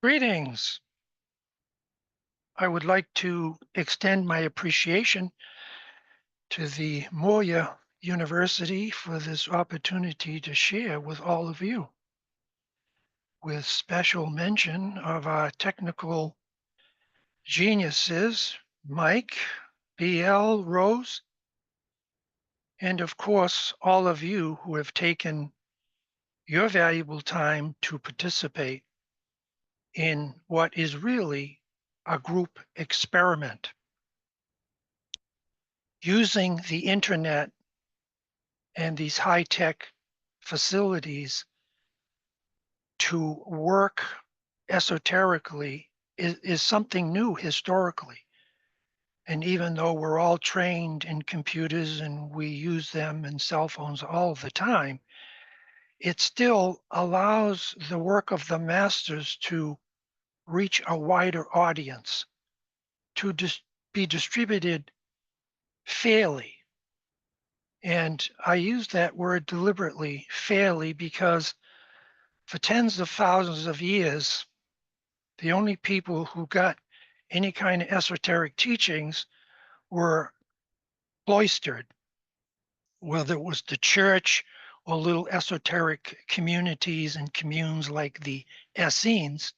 Greetings. I would like to extend my appreciation to the Moya University for this opportunity to share with all of you, with special mention of our technical geniuses, Mike, BL, Rose, and of course, all of you who have taken your valuable time to participate in what is really a group experiment. Using the internet and these high-tech facilities to work esoterically is something new historically. And even though we're all trained in computers and we use them in cell phones all the time, it still allows the work of the masters to reach a wider audience, to be distributed fairly. And I use that word deliberately, fairly, because for tens of thousands of years, the only people who got any kind of esoteric teachings were cloistered, whether it was the church or little esoteric communities and communes like the Essenes.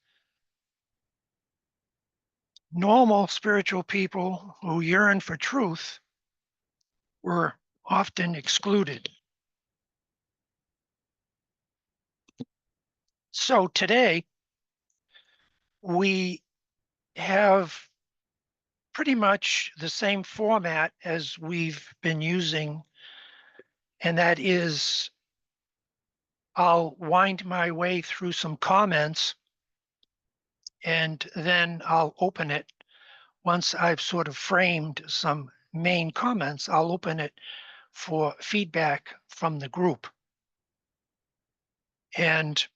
Normal spiritual people who yearn for truth were often excluded. So today, we have pretty much the same format as we've been using, and that is I'll wind my way through some comments and then I'll open it. Once I've sort of framed some main comments, I'll open it for feedback from the group. And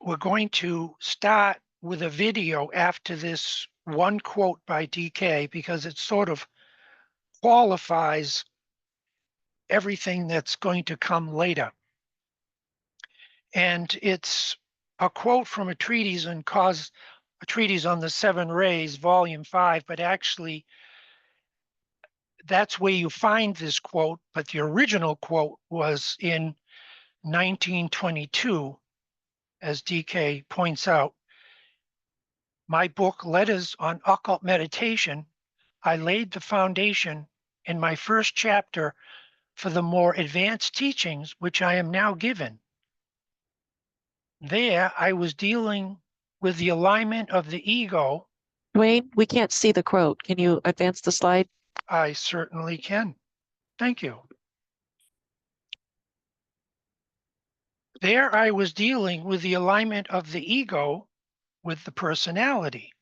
we're going to start with a video after this one quote by DK because it sort of qualifies everything that's going to come later. And it's a quote from a treatise on the Seven Rays, Volume 5, but actually that's where you find this quote, but the original quote was in 1922, as DK points out. My book, Letters on Occult Meditation, I laid the foundation in my first chapter for the more advanced teachings which I am now given. There, I was dealing with the alignment of the ego. Duane, we can't see the quote. Can you advance the slide? I certainly can. Thank you. There, I was dealing with the alignment of the ego with the personality.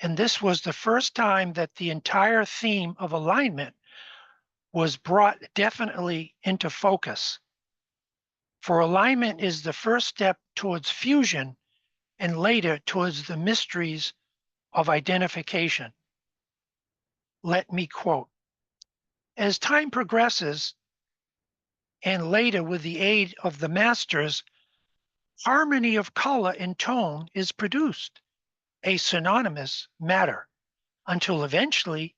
And this was the first time that the entire theme of alignment was brought definitely into focus. For alignment is the first step towards fusion and later towards the mysteries of identification. Let me quote, as time progresses, and later with the aid of the masters, harmony of color and tone is produced, a synonymous matter, until eventually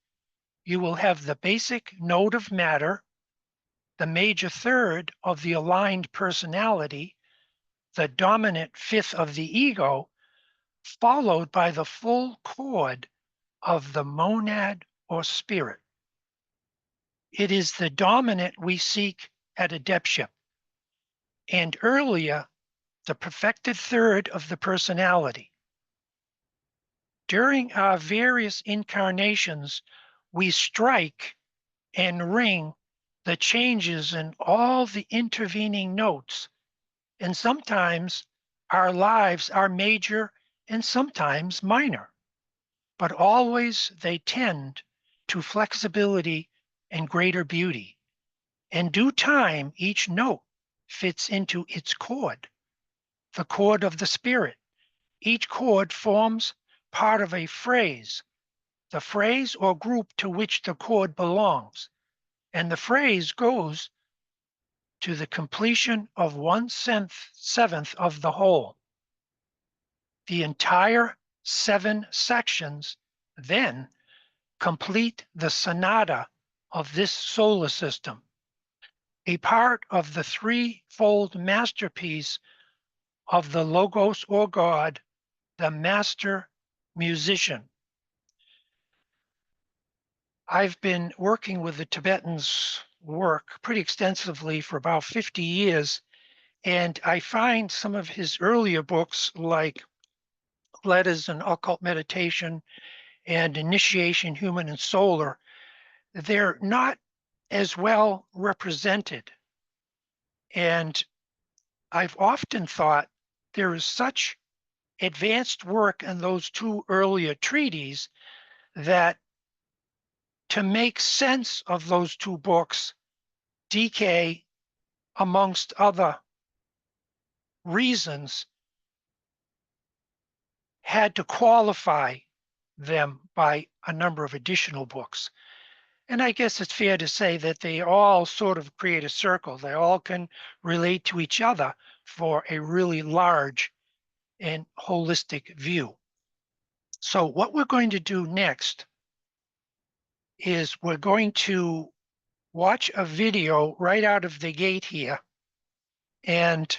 you will have the basic node of matter, the major third of the aligned personality, the dominant fifth of the ego, followed by the full chord of the monad or spirit. It is the dominant we seek at adeptship, and earlier, the perfected third of the personality. During our various incarnations, we strike and ring the changes in all the intervening notes, and sometimes our lives are major and sometimes minor, but always they tend to flexibility and greater beauty. In due time, each note fits into its chord, the chord of the spirit. Each chord forms part of a phrase, the phrase or group to which the chord belongs, and the phrase goes to the completion of 1/7 of the whole. The entire 7 sections then complete the sonata of this solar system, a part of the threefold masterpiece of the Logos or God, the master musician. I've been working with the Tibetans' work pretty extensively for about 50 years, and I find some of his earlier books, like Letters and Occult Meditation and Initiation, Human and Solar, they're not as well represented. And I've often thought there is such advanced work in those 2 earlier treatises that to make sense of those 2 books, DK, amongst other reasons, had to qualify them by a number of additional books. And I guess it's fair to say that they all sort of create a circle. They all can relate to each other for a really large and holistic view. So what we're going to do next is we're going to watch a video right out of the gate here. And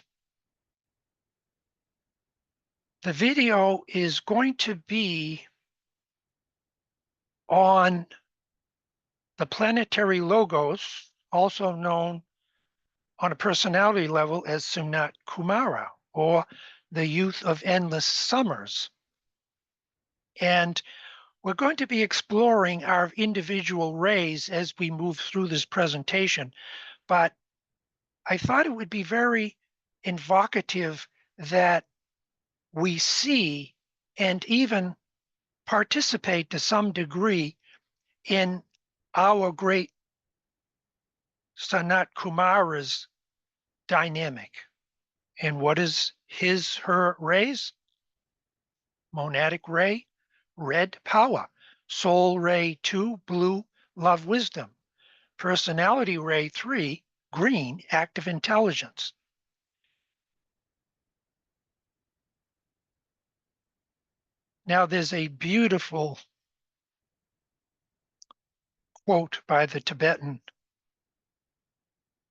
the video is going to be on the planetary logos, also known on a personality level as Sanat Kumara, or the youth of endless summers. And we're going to be exploring our individual rays as we move through this presentation, but I thought it would be very evocative that we see and even participate to some degree in our great Sanat Kumara's dynamic. And what is her rays? Monadic ray, red, power. Soul ray 2, blue, love, wisdom. Personality ray 3, green, active intelligence. Now there's a beautiful quote by the Tibetan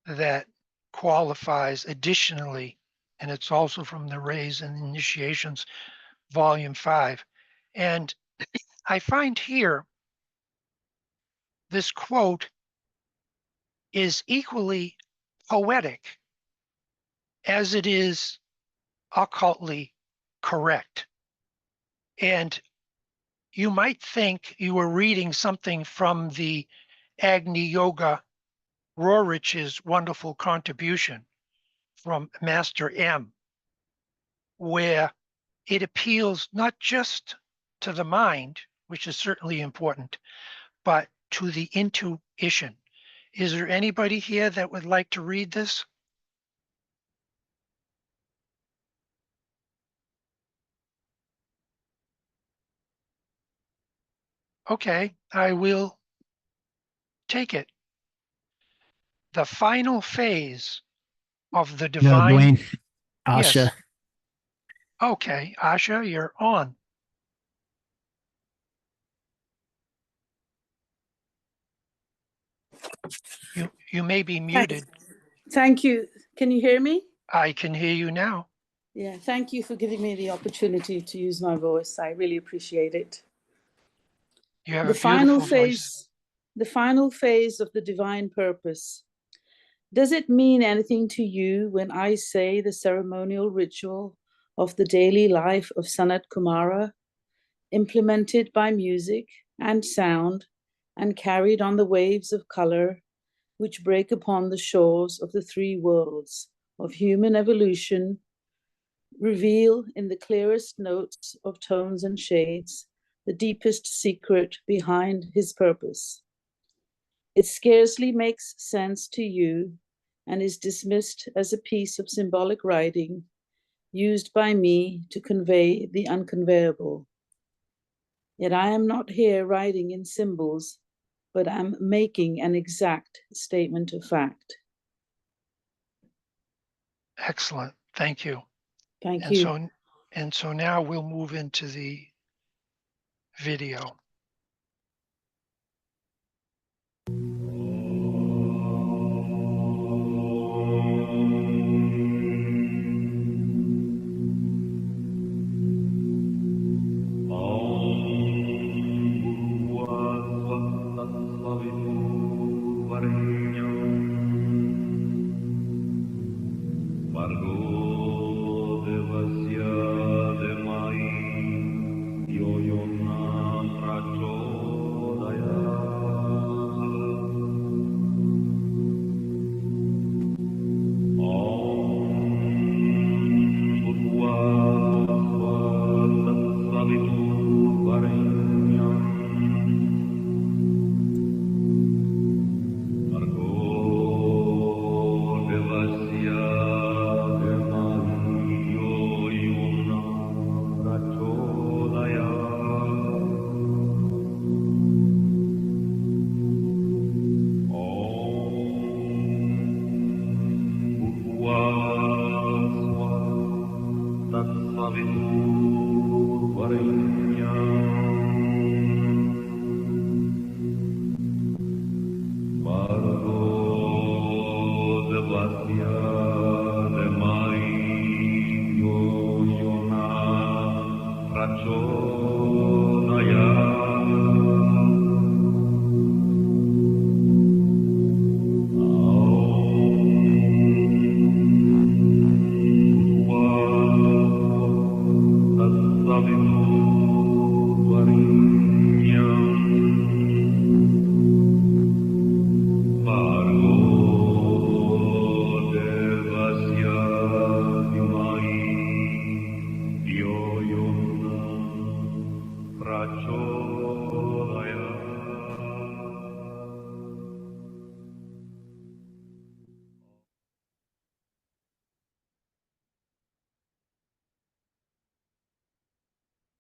that qualifies additionally, and it's also from the Rays and Initiations, Volume 5. And I find here this quote is equally poetic as it is occultly correct. And you might think you were reading something from the Agni Yoga Rorich's wonderful contribution from Master M, where it appeals not just to the mind, which is certainly important, but to the intuition. Is there anybody here that would like to read this? Okay, I will take it. The final phase of the No, divine. Duane, Asha. Yes. Okay, Asha, you're on. You may be muted. Thank you. Can you hear me? I can hear you now. Yeah, thank you for giving me the opportunity to use my voice. I really appreciate it. You have The a beautiful final voice. phase, the final phase of the divine purpose. Does it mean anything to you when I say the ceremonial ritual of the daily life of Sanat Kumara, implemented by music and sound and carried on the waves of color, which break upon the shores of the 3 worlds of human evolution, reveal in the clearest notes of tones and shades the deepest secret behind his purpose? It scarcely makes sense to you and is dismissed as a piece of symbolic writing used by me to convey the unconveyable. Yet I am not here writing in symbols, but am making an exact statement of fact. Excellent. Thank you. Thank you. And so now we'll move into the video.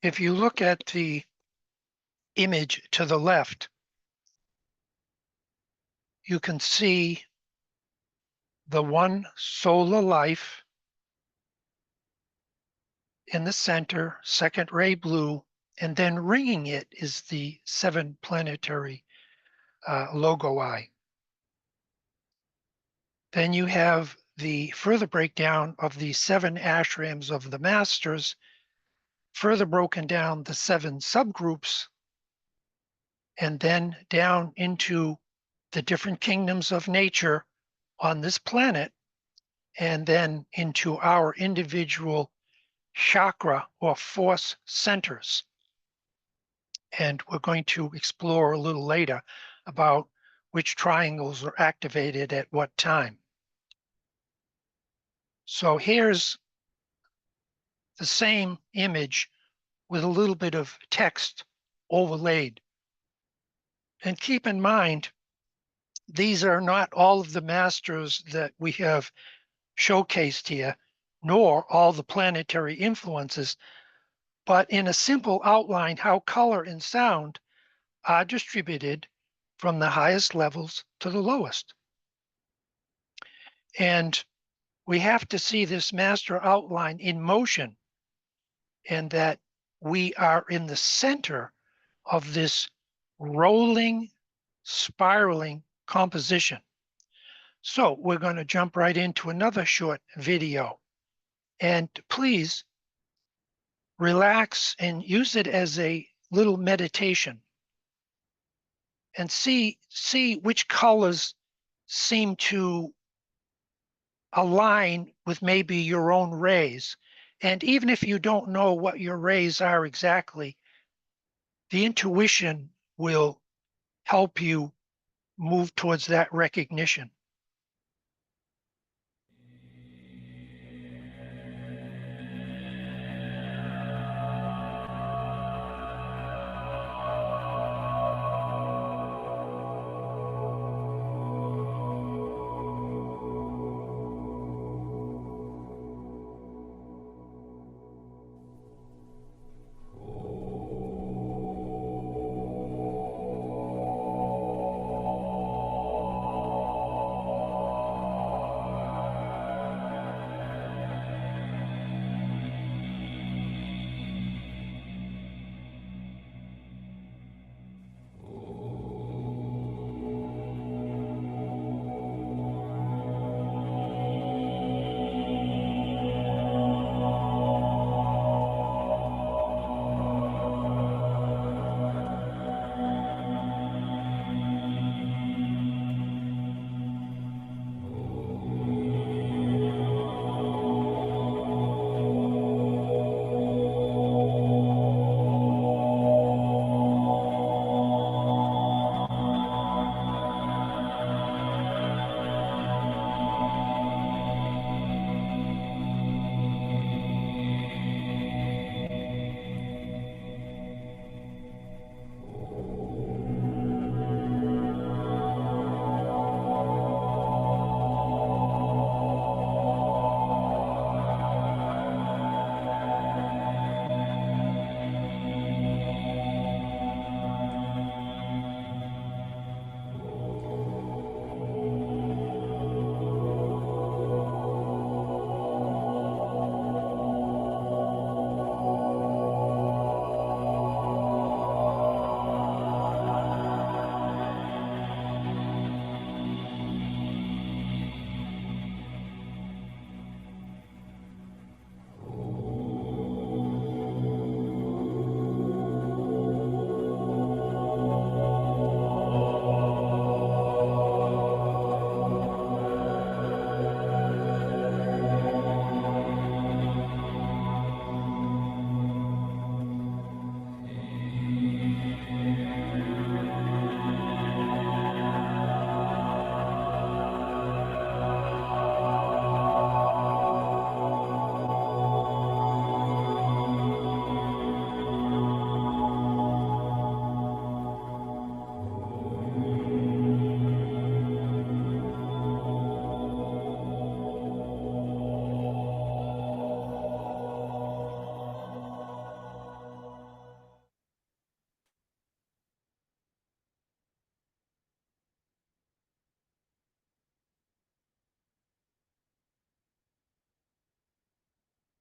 If you look at the image to the left, you can see the one solar life in the center, second ray blue, and then ringing it is the 7 planetary logo eye. Then you have the further breakdown of the 7 ashrams of the masters, further broken down the 7 subgroups, and then down into the different kingdoms of nature on this planet, and then into our individual chakra or force centers. And we're going to explore a little later about which triangles are activated at what time. So here's the same image with a little bit of text overlaid. And keep in mind, these are not all of the masters that we have showcased here, nor all the planetary influences, but in a simple outline how color and sound are distributed from the highest levels to the lowest. And we have to see this master outline in motion, and that we are in the center of this rolling, spiraling composition. So we're going to jump right into another short video. And please relax and use it as a little meditation and see which colors seem to align with maybe your own rays. And even if you don't know what your rays are exactly, the intuition will help you move towards that recognition.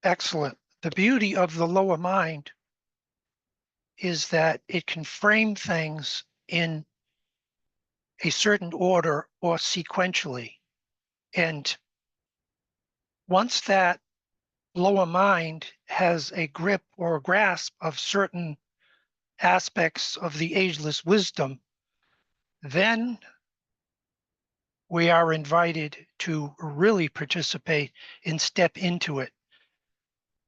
Excellent. The beauty of the lower mind is that it can frame things in a certain order or sequentially. And once that lower mind has a grip or a grasp of certain aspects of the ageless wisdom, then we are invited to really participate and step into it.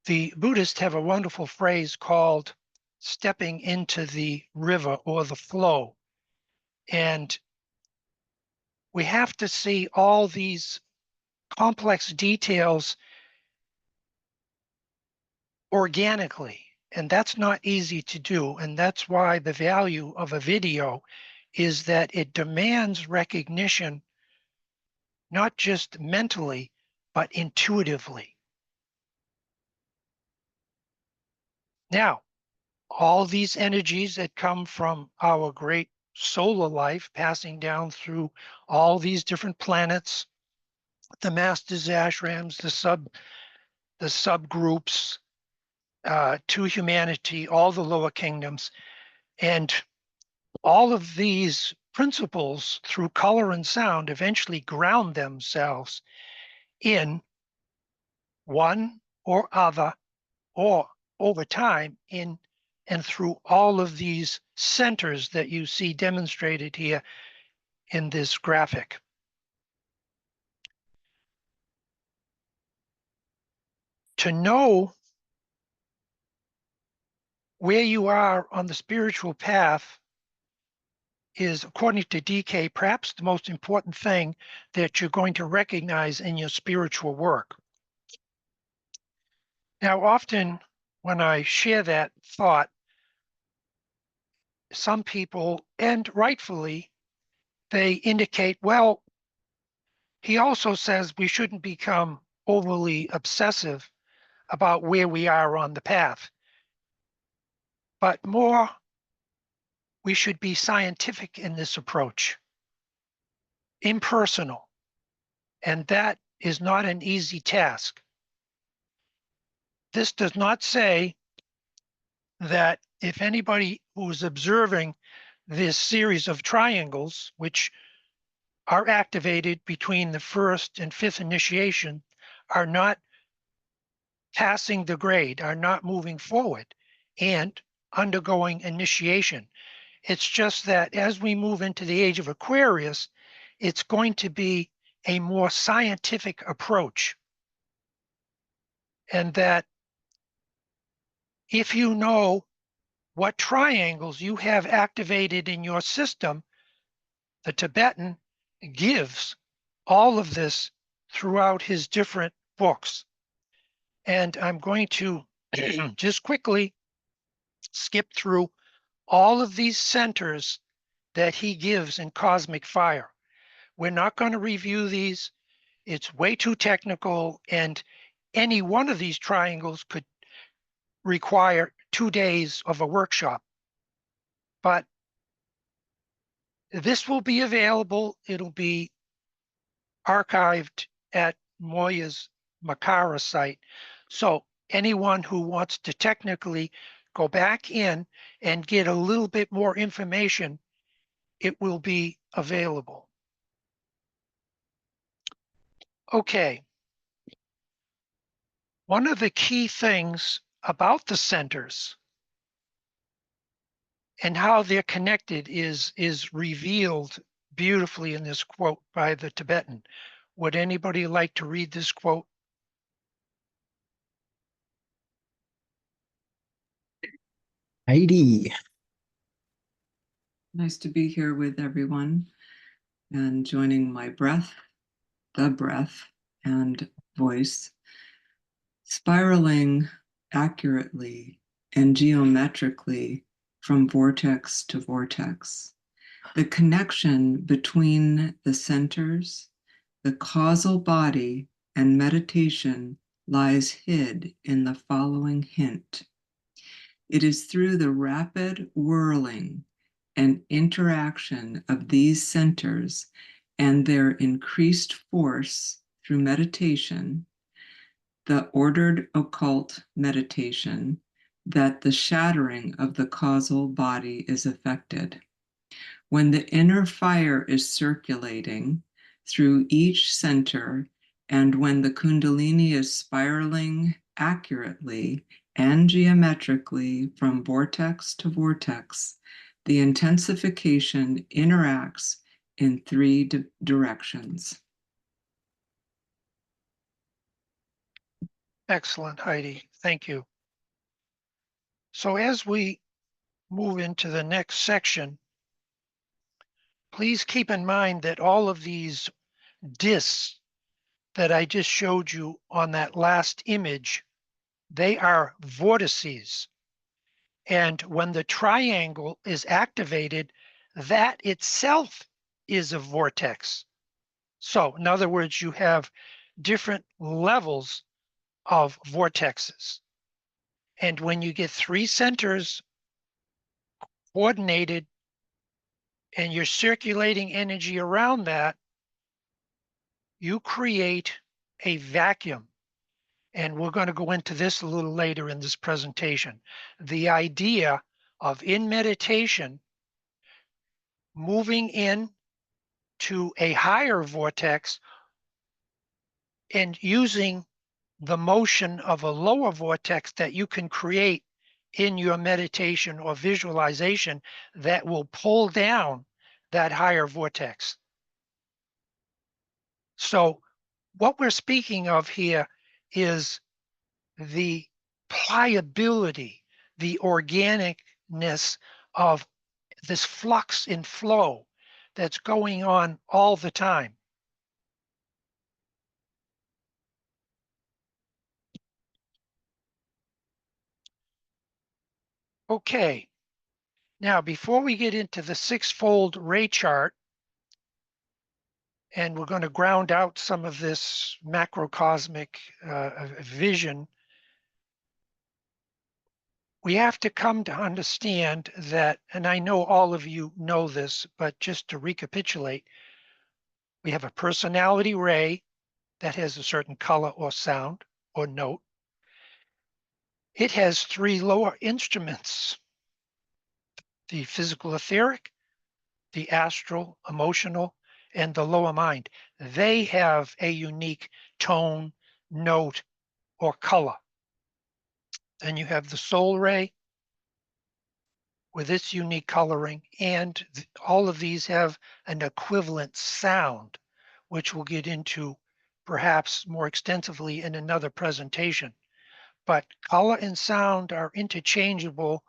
The Buddhists have a wonderful phrase called stepping into the river or the flow. And we have to see all these complex details organically. And that's not easy to do. And that's why the value of a video is that it demands recognition, not just mentally, but intuitively. Now, all these energies that come from our great solar life passing down through all these different planets, the masters ashrams, the subgroups, to humanity, all the lower kingdoms, and all of these principles through color and sound eventually ground themselves in one or other, or over time in and through all of these centers that you see demonstrated here in this graphic. To know where you are on the spiritual path is, according to DK, perhaps the most important thing that you're going to recognize in your spiritual work. Now, often when I share that thought, some people, and rightfully, they indicate, well, he also says we shouldn't become overly obsessive about where we are on the path, but more, we should be scientific in this approach, impersonal, and that is not an easy task. This does not say that if anybody who is observing this series of triangles, which are activated between the first and fifth initiation, are not passing the grade, are not moving forward and undergoing initiation. It's just that as we move into the age of Aquarius, it's going to be a more scientific approach. And that if you know what triangles you have activated in your system, the Tibetan gives all of this throughout his different books. And I'm going to just quickly skip through all of these centers that he gives in Cosmic Fire. We're not going to review these. It's way too technical, and any one of these triangles could require 2 days of a workshop. But this will be available. It'll be archived at Moya's Makara site. So anyone who wants to technically go back in and get a little bit more information, it will be available. Okay. One of the key things about the centers and how they're connected is revealed beautifully in this quote by the Tibetan. Would anybody like to read this quote? Heidi. Nice to be here with everyone and joining my breath, the breath, and voice, spiraling accurately and geometrically from vortex to vortex. The connection between the centers, the causal body, and meditation lies hid in the following hint. It is through the rapid whirling and interaction of these centers and their increased force through meditation the ordered occult meditation, that the shattering of the causal body is effected. When the inner fire is circulating through each center, and when the Kundalini is spiraling accurately and geometrically from vortex to vortex, the intensification interacts in three directions. Excellent, Heidi. Thank you. So as we move into the next section, please keep in mind that all of these discs that I just showed you on that last image, they are vortices. And when the triangle is activated, that itself is a vortex. So in other words, you have different levels of vortexes. And when you get three centers coordinated and you're circulating energy around that, you create a vacuum. And we're going to go into this a little later in this presentation. The idea of in meditation, moving in to a higher vortex and using the motion of a lower vortex that you can create in your meditation or visualization that will pull down that higher vortex. So what we're speaking of here is the pliability, the organicness of this flux and flow that's going on all the time. Okay, now before we get into the six-fold ray chart, and we're going to ground out some of this macrocosmic vision, we have to come to understand that, and I know all of you know this, but just to recapitulate, we have a personality ray that has a certain color or sound or note. It has three lower instruments: the physical etheric, the astral emotional, and the lower mind. They have a unique tone, note, or color. Then you have the soul ray with its unique coloring, and all of these have an equivalent sound, which we'll get into perhaps more extensively in another presentation. But color and sound are interchangeable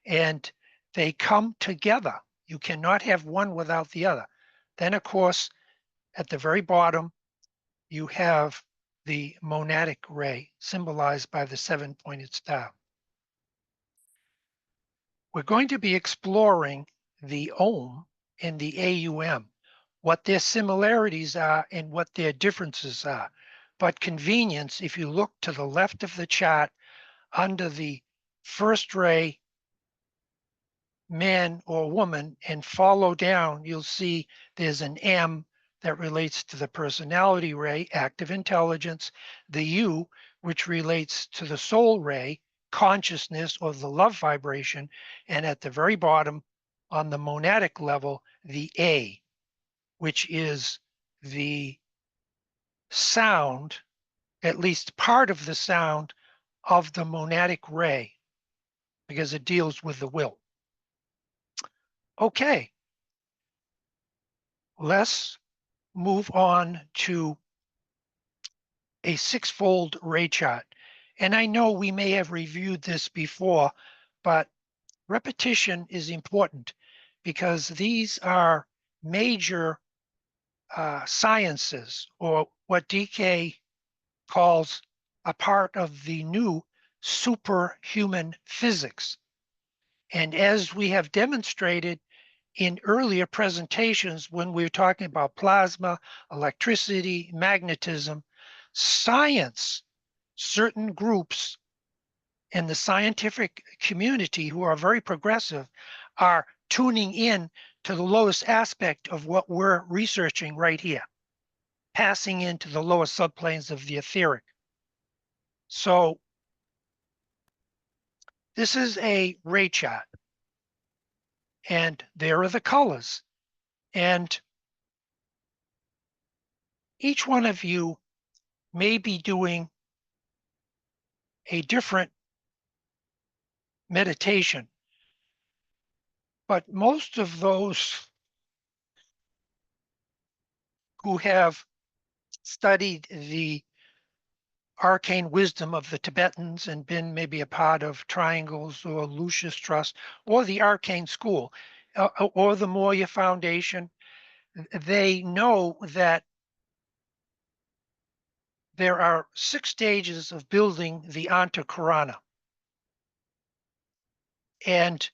and they come together. You cannot have one without the other. Then, of course, at the very bottom, you have the monadic ray symbolized by the seven-pointed star. We're going to be exploring the Om and the AUM, what their similarities are and what their differences are. But convenience, if you look to the left of the chart under the first ray, man or woman, and follow down, you'll see there's an M that relates to the personality ray, active intelligence, the U, which relates to the soul ray, consciousness or the love vibration, and at the very bottom on the monadic level, the A, which is the sound, at least part of the sound of the monadic ray, because it deals with the will. Okay, let's move on to a six-fold ray chart. And I know we may have reviewed this before, but repetition is important because these are major sciences, or what DK calls a part of the new superhuman physics. And as we have demonstrated in earlier presentations when we were talking about plasma, electricity, magnetism, science, certain groups in the scientific community who are very progressive are tuning in to the lowest aspect of what we're researching right here, passing into the lower subplanes of the etheric. So this is a ray chart, and there are the colors. And each one of you may be doing a different meditation, but most of those who have studied the arcane wisdom of the Tibetans and been maybe a part of Triangles or Lucius Trust or the arcane school or the Moya Foundation, they know that there are 6 stages of building the Antakarana. And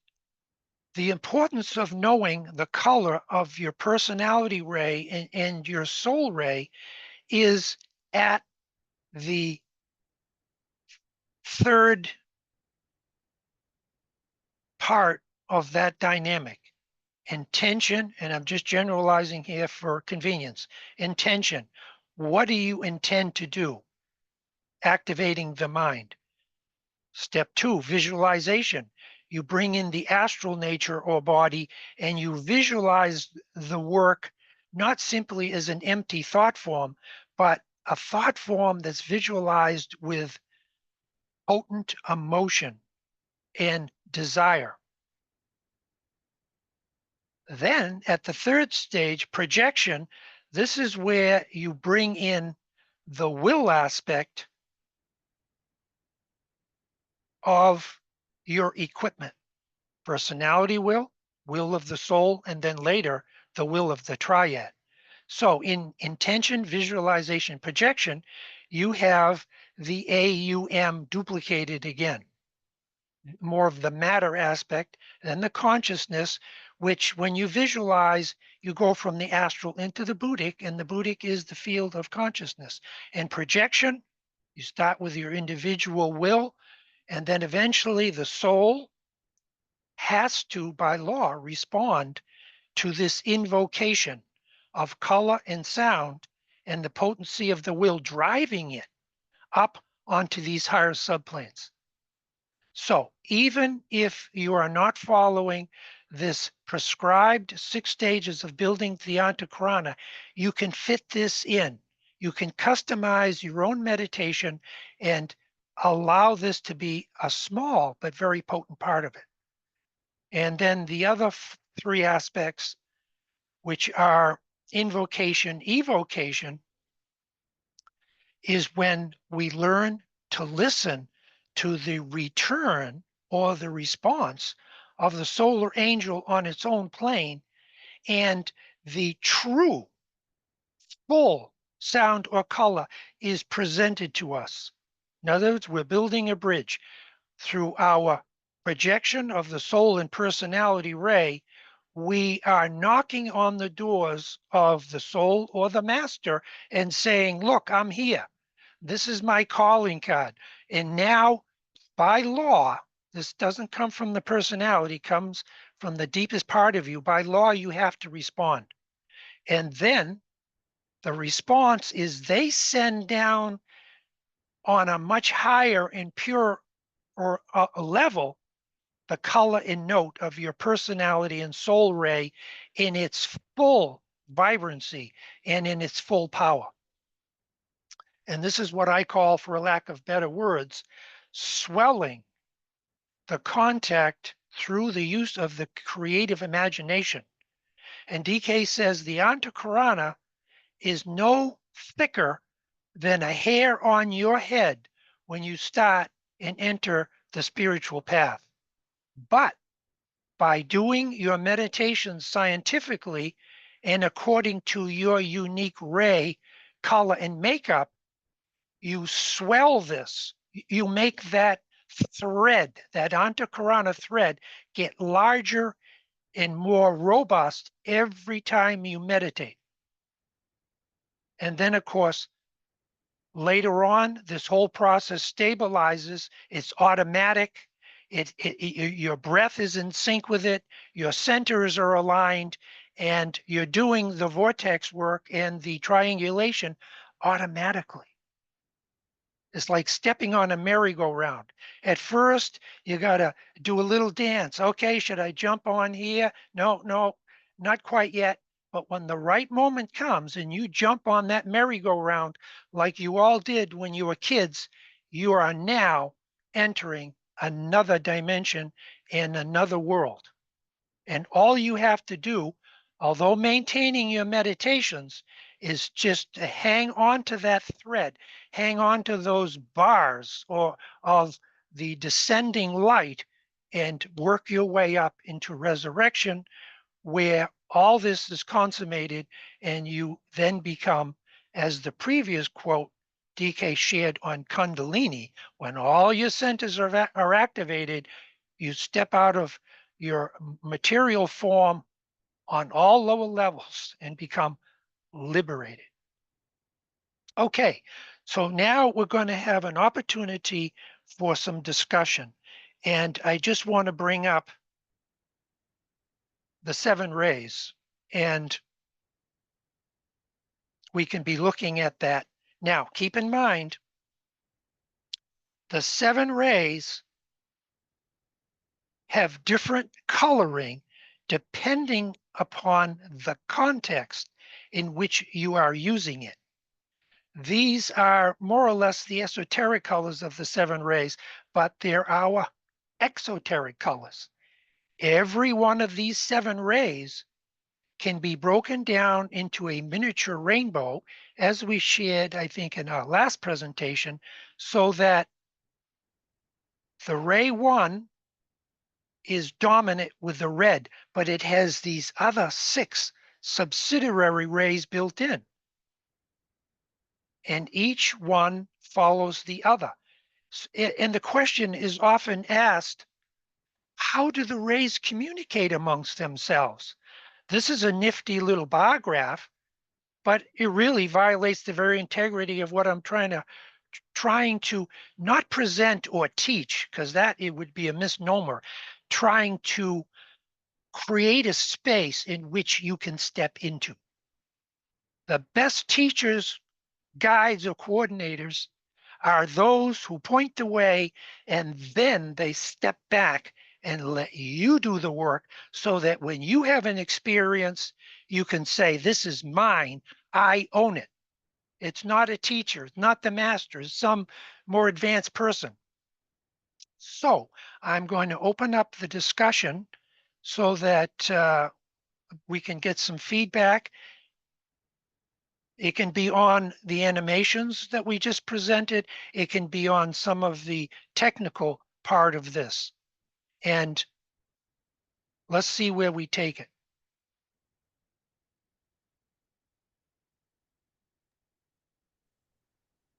the importance of knowing the color of your personality ray and your soul ray is at the 3rd part of that dynamic. Intention, and I'm just generalizing here for convenience. Intention. What do you intend to do? Activating the mind. Step 2, visualization. You bring in the astral nature or body and you visualize the work not simply as an empty thought form, but a thought form that's visualized with potent emotion and desire. Then at the 3rd stage, projection, this is where you bring in the will aspect of your equipment. Personality will, will of the soul, and then later the will of the triad. So in intention, visualization, projection, you have the AUM duplicated again. More of the matter aspect, then the consciousness, which when you visualize, you go from the astral into the Buddhic, and the Buddhic is the field of consciousness. And projection, you start with your individual will, and then eventually the soul has to, by law, respond to this invocation of color and sound and the potency of the will driving it up onto these higher subplanes. So even if you are not following this prescribed 6 stages of building the Antakarana, you can fit this in. You can customize your own meditation and allow this to be a small but very potent part of it. And then the other 3 aspects, which are invocation, evocation, is when we learn to listen to the return or the response of the solar angel on its own plane, and the true full sound or color is presented to us. In other words, we're building a bridge through our projection of the soul and personality ray. We are knocking on the doors of the soul or the master and saying, look, I'm here. This is my calling card. And now, by law, this doesn't come from the personality, comes from the deepest part of you. By law, you have to respond. And then the response is they send down on a much higher and pure or a level the color and note of your personality and soul ray in its full vibrancy and in its full power. And this is what I call, for a lack of better words, swelling the contact through the use of the creative imagination. And DK says the Antakarana is no thicker than a hair on your head when you start and enter the spiritual path. But by doing your meditation scientifically and according to your unique ray, color, and makeup, you swell this. You make that thread, that Antakarana thread, get larger and more robust every time you meditate. And then, of course, later on, this whole process stabilizes. It's automatic. Your breath is in sync with it. Your centers are aligned, and you're doing the vortex work and the triangulation automatically. It's like stepping on a merry-go-round. At first, you got to do a little dance. Okay, should I jump on here? No, no, not quite yet. But when the right moment comes and you jump on that merry-go-round like you all did when you were kids, you are now entering another dimension and another world. And all you have to do, although maintaining your meditations, is just to hang on to that thread, hang on to those bars or of the descending light, and work your way up into resurrection, where all this is consummated, and you then become, as the previous quote DK shared on Kundalini, when all your centers are activated, you step out of your material form on all lower levels and become liberated. Okay, so now we're going to have an opportunity for some discussion. And I just want to bring up the 7 rays, and we can be looking at that. Now, keep in mind, the 7 rays have different coloring depending upon the context in which you are using it. These are more or less the esoteric colors of the 7 rays, but they're our exoteric colors. Every one of these 7 rays can be broken down into a miniature rainbow, as we shared, I think, in our last presentation, so that the ray 1 is dominant with the red, but it has these other 6 subsidiary rays built in. And each one follows the other. And the question is often asked, how do the rays communicate amongst themselves? This is a nifty little bar graph, but it really violates the very integrity of what I'm trying to not present or teach, because that it would be a misnomer, trying to create a space in which you can step into. The best teachers, guides, or coordinators are those who point the way, and then they step back and let you do the work, so that when you have an experience, you can say, this is mine, I own it. It's not a teacher, it's not the master, it's some more advanced person. So I'm going to open up the discussion so that we can get some feedback. It can be on the animations that we just presented. It can be on some of the technical part of this. And let's see where we take it.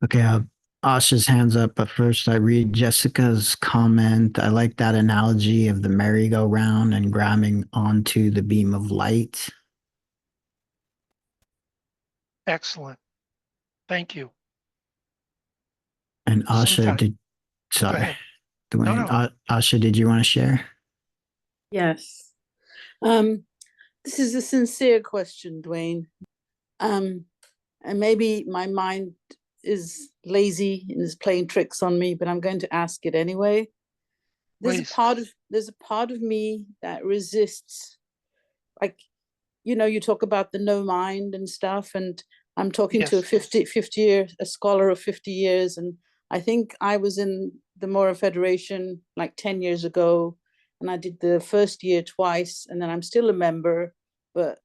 Okay, Asha's hands up, but first I read Jessica's comment. I like that analogy of the merry-go-round and grabbing onto the beam of light. Excellent. Thank you. And Asha, Go sorry, ahead. Duane, No. Asha, did you want to share? Yes. This is a sincere question, Duane. And maybe my mind is lazy and is playing tricks on me, but I'm going to ask it anyway. There's a part of me that resists, like, you talk about the no mind and stuff, and I'm talking to a scholar of 50 years, and I think I was in the Mora Federation like 10 years ago, and I did the first year twice, and then I'm still a member, but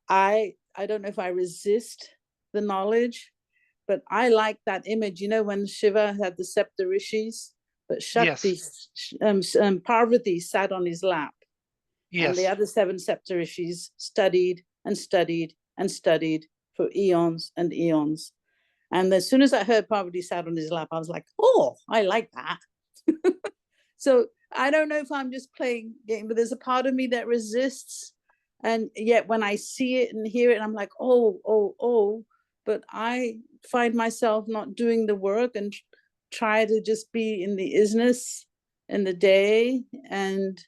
I don't know if I resist the knowledge, but I like that image, when Shiva had the Saptarishis, but Shakti, Parvati sat on his lap. Yes. And the other 7 Saptarishis studied and studied and studied for eons and eons. And as soon as I heard Parvati sat on his lap, I was like, oh, I like that. So I don't know if I'm just playing game, but there's a part of me that resists. And yet when I see it and hear it, I'm like, oh, but I find myself not doing the work and try to just be in the isness in the day. And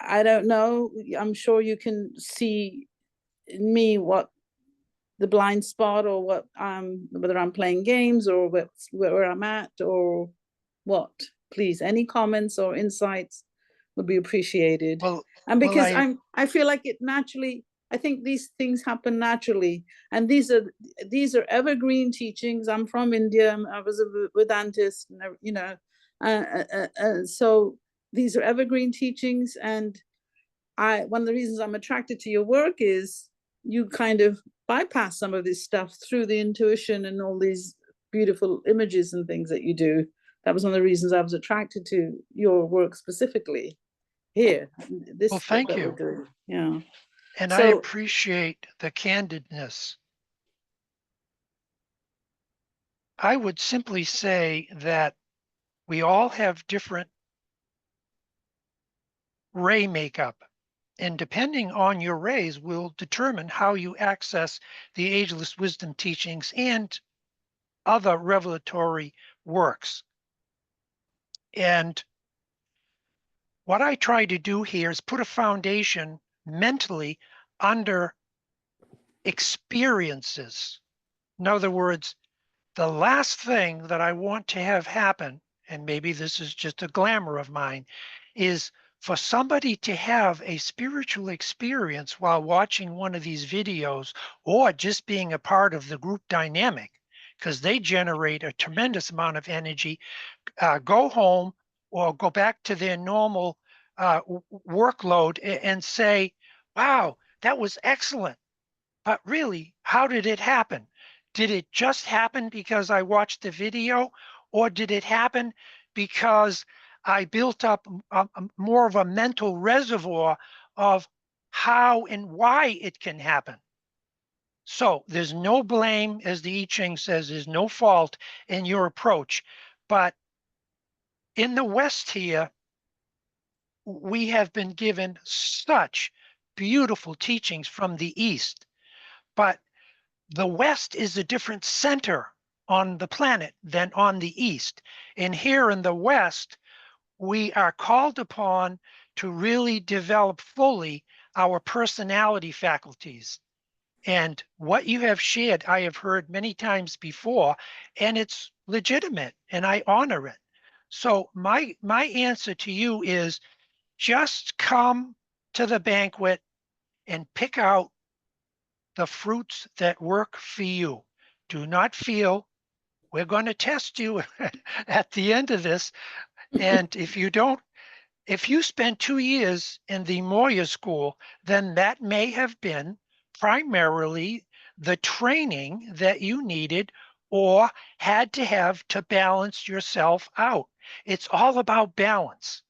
I don't know, I'm sure you can see in me what the blind spot, or what whether I'm playing games or where I'm at, or what? Please, any comments or insights would be appreciated. Well, And well, because I feel like it naturally, I think these things happen naturally, and these are evergreen teachings. I'm from India. I was a Vedantist, you know, so these are evergreen teachings. And one of the reasons I'm attracted to your work is you kind of bypass some of this stuff through the intuition and all these beautiful images and things that you do. That was one of the reasons I was attracted to your work specifically here. well, thank that you. we're doing. Yeah. And I So appreciate the candidness. I would simply say that we all have different ray makeup, and depending on your rays will determine how you access the ageless wisdom teachings and other revelatory works. And what I try to do here is put a foundation mentally under experiences. In other words, the last thing that I want to have happen, and maybe this is just a glamour of mine, is for somebody to have a spiritual experience while watching one of these videos or just being a part of the group dynamic, because they generate a tremendous amount of energy, go home or go back to their normal workload and say, wow, that was excellent. But really, how did it happen? Did it just happen because I watched the video, or did it happen because I built up more of a mental reservoir of how and why it can happen? So there's no blame, as the I Ching says, there's no fault in your approach. But in the West here, we have been given such beautiful teachings from the East, but the West is a different center on the planet than on the East. And here in the West, we are called upon to really develop fully our personality faculties. And what you have shared, I have heard many times before, and it's legitimate, and I honor it. So my answer to you is just come to the banquet and pick out the fruits that work for you. Do not feel we're going to test you at the end of this. And if you spend 2 years in the Moya school, then that may have been primarily the training that you needed or had to have to balance yourself out. It's all about balance.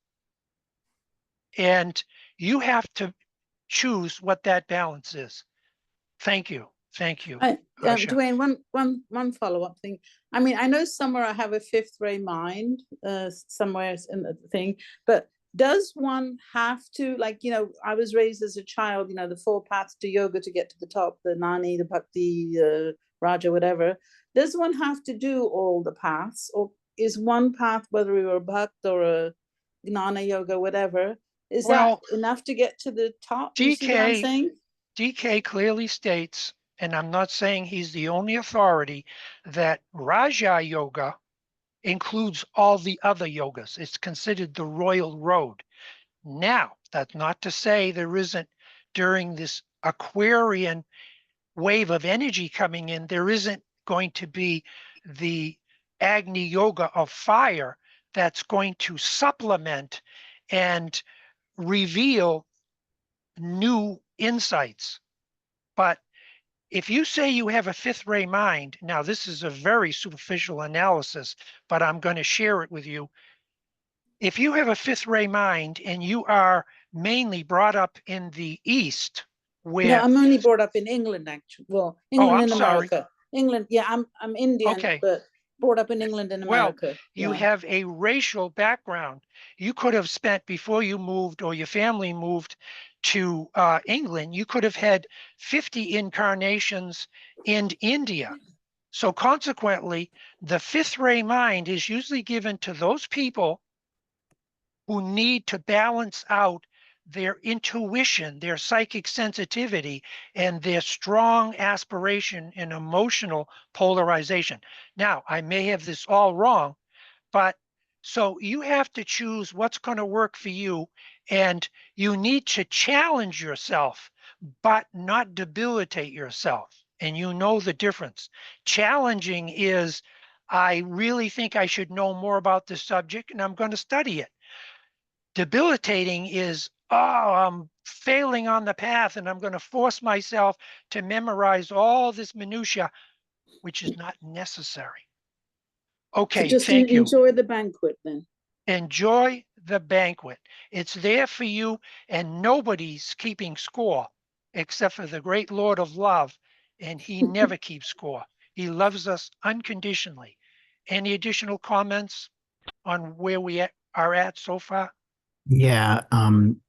And you have to choose what that balance is. Thank you. Thank you. Duane, one follow-up thing. I mean, I know somewhere I have a fifth ray mind, somewhere in the thing, but does one have to, like, you know, I was raised as a child, you know, the 4 paths to yoga to get to the top, the Nani, the Bhakti, Raja, whatever. Does one have to do all the paths, or is one path, whether we were a Bhakt or a Gnana yoga, whatever, is that enough to get to the top? Do you see what I'm saying? DK clearly states, and I'm not saying he's the only authority, that Raja Yoga includes all the other yogas. It's considered the royal road. Now, that's not to say there isn't, during this Aquarian wave of energy coming in, there isn't going to be the Agni Yoga of fire that's going to supplement and reveal new insights. But if you say you have a fifth ray mind, now this is a very superficial analysis, but I'm going to share it with you. If you have a fifth ray mind and you are mainly brought up in the East, where no, I'm only brought up in England, actually. Well, England and America. Sorry. England, yeah, I'm Indian, okay, but brought up in England and America. Well, you have a racial background. You could have spent, before you moved or your family moved to England, you could have had 50 incarnations in India. So consequently, the fifth ray mind is usually given to those people who need to balance out their intuition, their psychic sensitivity, and their strong aspiration and emotional polarization. Now, I may have this all wrong, but so you have to choose what's going to work for you, and you need to challenge yourself, but not debilitate yourself. And you know the difference. Challenging is, I really think I should know more about this subject and I'm going to study it. Debilitating is, oh, I'm failing on the path and I'm going to force myself to memorize all this minutia, which is not necessary. So Okay, just thank you. enjoy the banquet then. Enjoy the banquet. It's there for you, and nobody's keeping score except for the great Lord of love, and he never keeps score. He loves us unconditionally. Any additional comments on where we are at so far? Yeah, I'm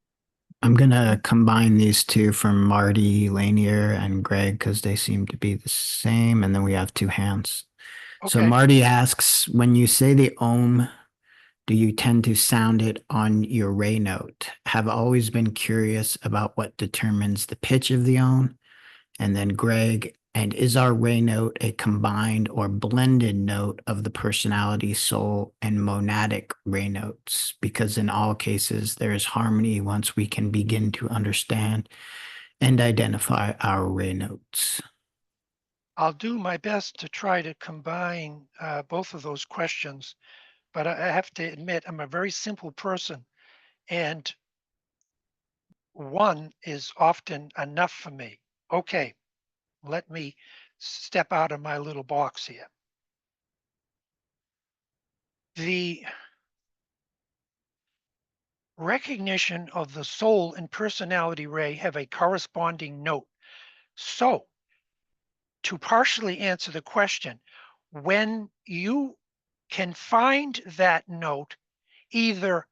gonna combine these two from Marty Lanier and Greg because they seem to be the same, and then we have two hands. So Okay. Marty asks, when you say the Om, do you tend to sound it on your Ray note? Have always been curious about what determines the pitch of the Om. And then Greg, and is our Ray note a combined or blended note of the personality, soul, and monadic Ray notes? Because in all cases, there is harmony once we can begin to understand and identify our Ray notes. I'll do my best to try to combine both of those questions, but I have to admit I'm a very simple person, and one is often enough for me. Okay, let me step out of my little box here. The recognition of the soul and personality ray have a corresponding note. So, to partially answer the question, when you can find that note, either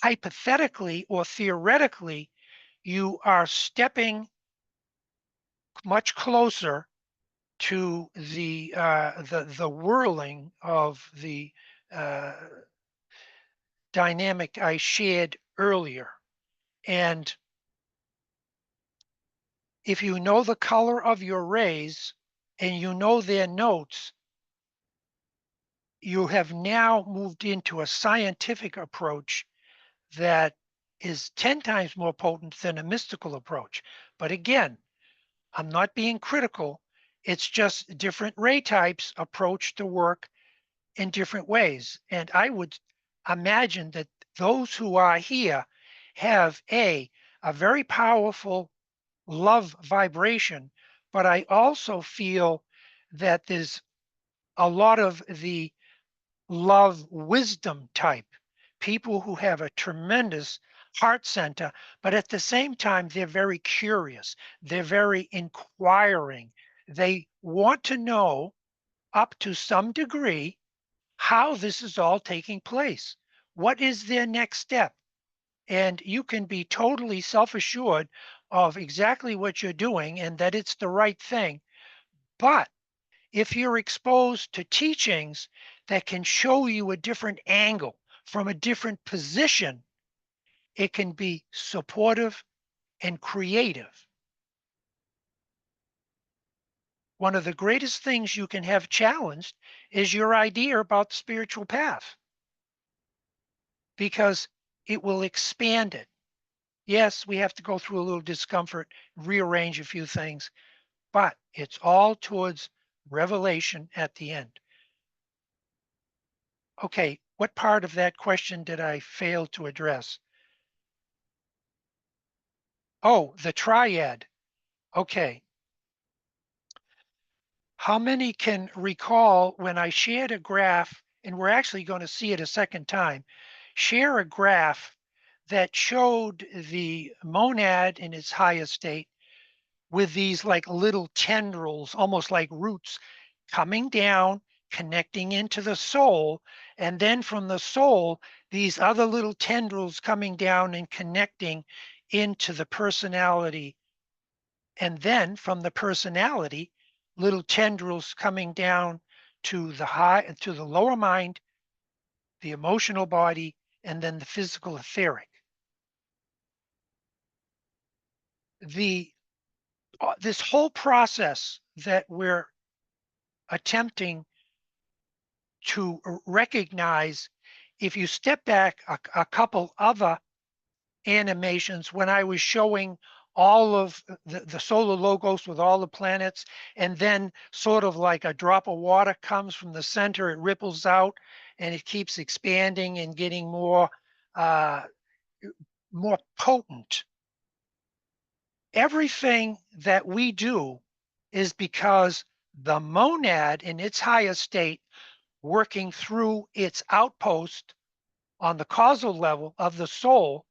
hypothetically or theoretically, you are stepping much closer to the whirling of the uh, dynamic I shared earlier. And if you know the color of your rays and you know their notes, you have now moved into a scientific approach that is 10 times more potent than a mystical approach. But again, I'm not being critical. It's just different ray types approach the work in different ways. And I would imagine that those who are here have a very powerful love vibration, but I also feel that there's a lot of the love wisdom type, people who have a tremendous heart center, but at the same time, they're very curious. They're very inquiring. They want to know up to some degree how this is all taking place. What is their next step? And you can be totally self-assured of exactly what you're doing and that it's the right thing. But if you're exposed to teachings that can show you a different angle from a different position, it can be supportive and creative. One of the greatest things you can have challenged is your idea about the spiritual path, because it will expand it. Yes, we have to go through a little discomfort, rearrange a few things, but it's all towards revelation at the end. Okay, what part of that question did I fail to address? Oh, the triad. Okay. How many can recall when I shared a graph, and we're actually going to see it a second time, share a graph that showed the monad in its highest state with these like little tendrils, almost like roots, coming down, connecting into the soul, and then from the soul, these other little tendrils coming down and connecting into the personality, and then from the personality, little tendrils coming down to the lower mind, the emotional body, and then the physical etheric. this whole process that we're attempting to recognize, if you step back a couple other animations when I was showing all of the solar logos with all the planets, and then sort of like a drop of water comes from the center, it ripples out and it keeps expanding and getting more potent. Everything that we do is because the monad in its highest state working through its outpost on the causal level of the soul,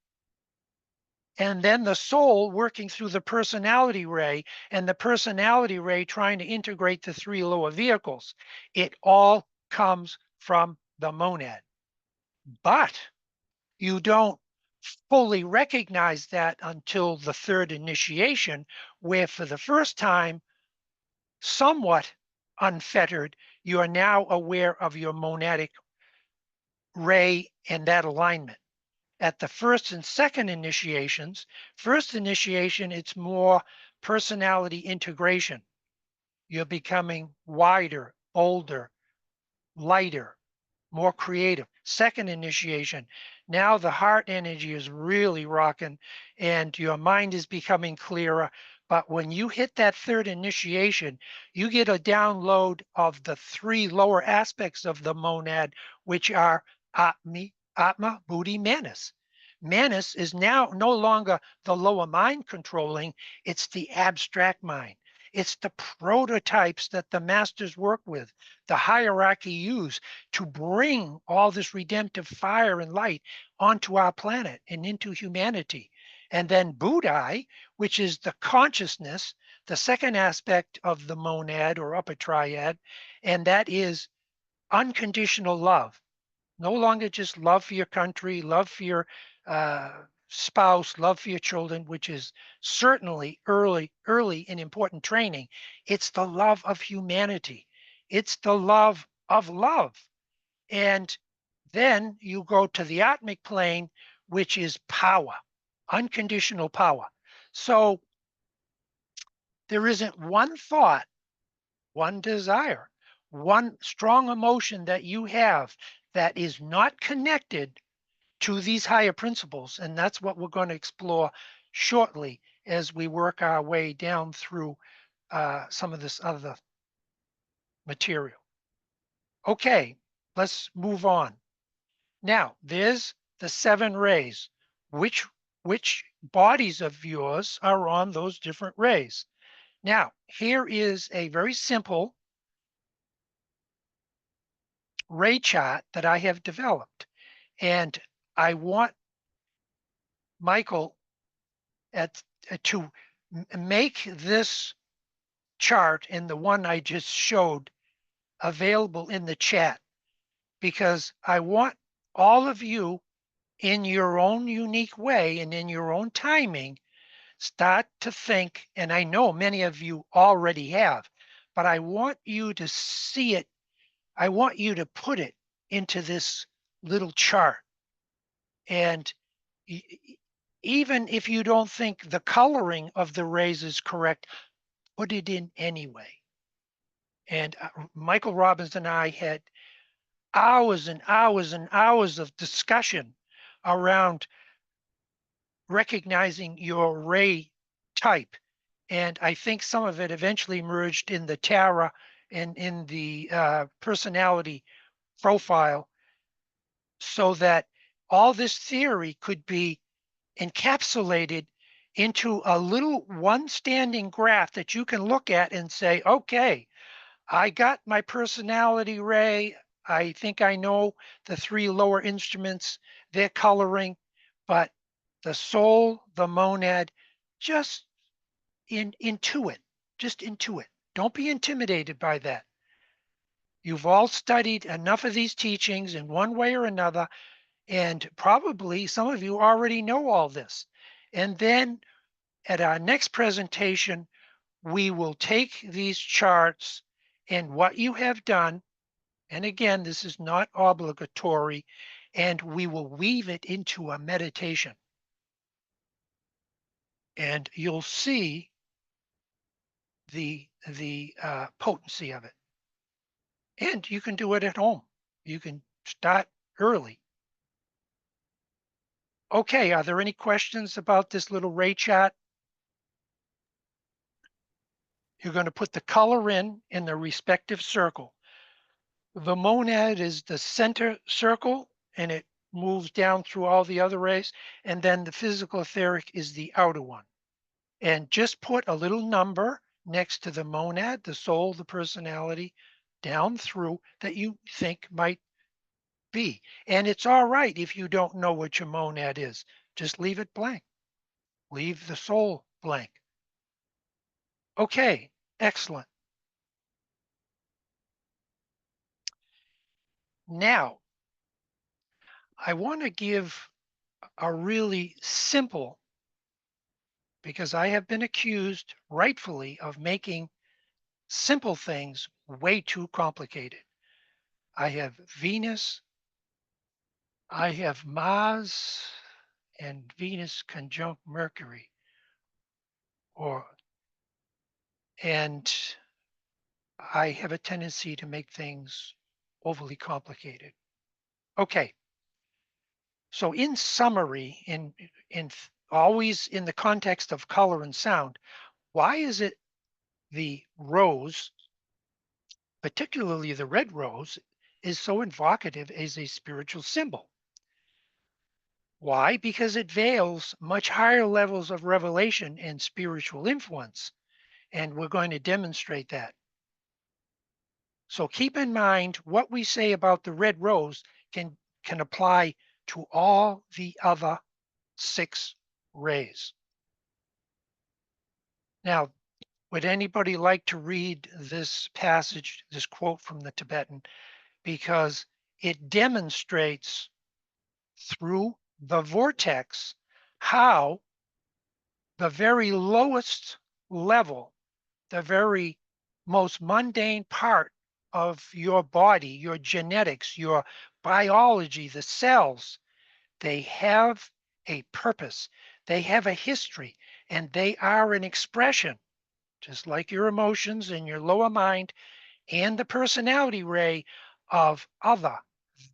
and then the soul working through the personality ray, and the personality ray trying to integrate the three lower vehicles. It all comes from the monad. But you don't fully recognize that until the third initiation, where for the first time, somewhat unfettered, you are now aware of your monadic ray and that alignment. At the first and second initiations, first initiation, it's more personality integration. You're becoming wider, bolder, lighter, more creative. Second initiation, now the heart energy is really rocking and your mind is becoming clearer. But when you hit that third initiation, you get a download of the three lower aspects of the monad, which are Atma, Buddhi, Manas. Manas is now no longer the lower mind controlling, it's the abstract mind. It's the prototypes that the masters work with, the hierarchy use to bring all this redemptive fire and light onto our planet and into humanity. And then Buddhi, which is the consciousness, the second aspect of the monad or upper triad, and that is unconditional love. No longer just love for your country, love for your spouse, love for your children, which is certainly early and important training. It's the love of humanity. It's the love of love. And then you go to the atmic plane, which is power, unconditional power. So there isn't one thought, one desire, one strong emotion that you have that is not connected to these higher principles. And that's what we're going to explore shortly as we work our way down through some of this other material. Okay, let's move on. Now, there's the 7 rays. Which bodies of yours are on those different rays? Now, here is a very simple ray chart that I have developed. And I want Michael to make this chart and the one I just showed available in the chat, because I want all of you in your own unique way and in your own timing, start to think, and I know many of you already have, but I want you to see it. I want you to put it into this little chart. And even if you don't think the coloring of the rays is correct, put it in anyway. And Michael Robbins and I had hours and hours and hours of discussion around recognizing your ray type. And I think some of it eventually merged in the Tara and in the personality profile, so that all this theory could be encapsulated into a little one standing graph that you can look at and say, okay, I got my personality ray. I think I know the 3 lower instruments, their coloring, but the soul, the monad, just intuit, just intuit. Don't be intimidated by that. You've all studied enough of these teachings in one way or another, and probably some of you already know all this. And then at our next presentation, we will take these charts and what you have done, and again, this is not obligatory, and we will weave it into a meditation. and you'll see the potency of it. And you can do it at home. You can start early. Okay, are there any questions about this little ray chart? You're going to put the color in the respective circle. The monad is the center circle, and it moves down through all the other rays. And then the physical etheric is the outer one. And just put a little number next to the monad, the soul, the personality, down through that you think might be. And it's all right if you don't know what your monad is. Just leave it blank. Leave the soul blank. Okay, excellent. Now, I want to give a really simple, because I have been accused rightfully of making simple things way too complicated. I have Venus, I have Mars and Venus conjunct Mercury, and I have a tendency to make things overly complicated. Okay, so in summary, in always in the context of color and sound, why is it the rose, particularly the red rose, is so evocative as a spiritual symbol? Why? Because it veils much higher levels of revelation and spiritual influence, and we're going to demonstrate that. So keep in mind what we say about the red rose can apply to all the other 6 rays. Now, would anybody like to read this passage, this quote from the Tibetan, because it demonstrates through the vortex how the very lowest level, the very most mundane part of your body, your genetics, your biology, the cells, they have a purpose, they have a history, and they are an expression, just like your emotions and your lower mind and the personality ray, of other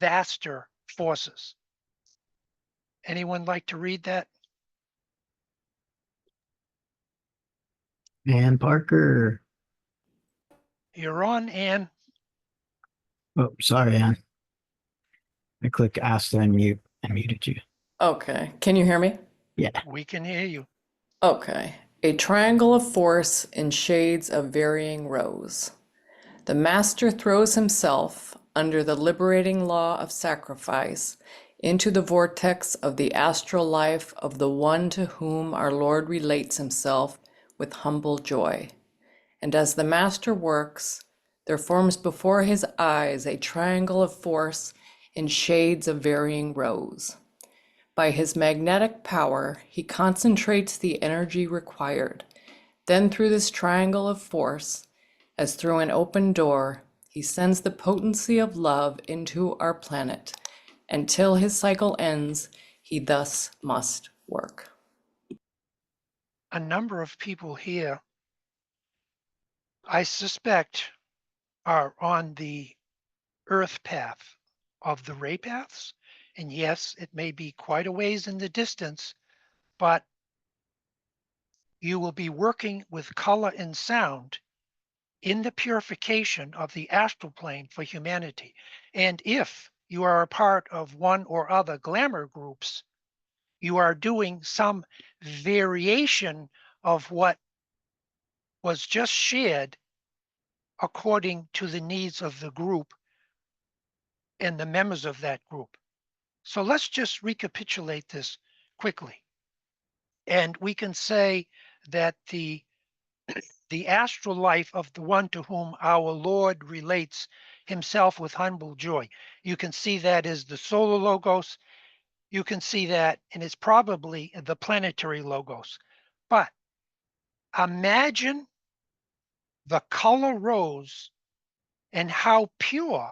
vaster forces. Anyone like to read that? And Parker. You're on, Ann. Oh, sorry, Ann. I clicked ask to unmute and muted you. Okay. Can you hear me? Yeah. We can hear you. Okay. A triangle of force in shades of varying rose. The master throws himself, under the liberating law of sacrifice, into the vortex of the astral life of the one to whom our Lord relates himself with humble joy. And as the master works, there forms before his eyes a triangle of force in shades of varying rose. By his magnetic power, he concentrates the energy required. Then through this triangle of force, as through an open door, he sends the potency of love into our planet. Until his cycle ends, he thus must work. A number of people here, I suspect, are on the earth path of the ray paths. And yes, it may be quite a ways in the distance, but you will be working with color and sound in the purification of the astral plane for humanity. And if you are a part of one or other glamour groups, you are doing some variation of what was just shared according to the needs of the group and the members of that group. So let's just recapitulate this quickly. And we can say that the astral life of the one to whom our Lord relates himself with humble joy. You can see that as the solar logos. You can see that, and it's probably the planetary logos. But imagine the color rose and how pure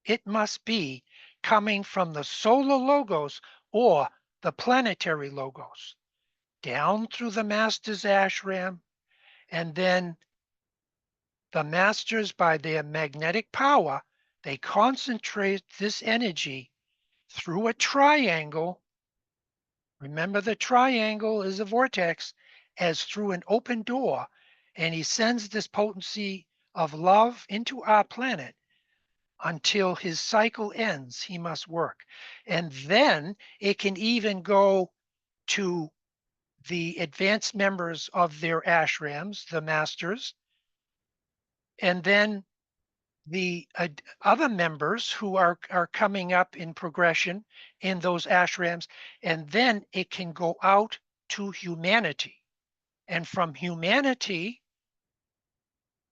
it must be coming from the solar logos or the planetary logos. down through the master's ashram, and then the masters, by their magnetic power, they concentrate this energy through a triangle. Remember, the triangle is a vortex, as through an open door, and he sends this potency of love into our planet. Until his cycle ends, he must work. And then it can even go to the advanced members of their ashrams, the masters, and then the other members who are coming up in progression in those ashrams, and then it can go out to humanity. And from humanity,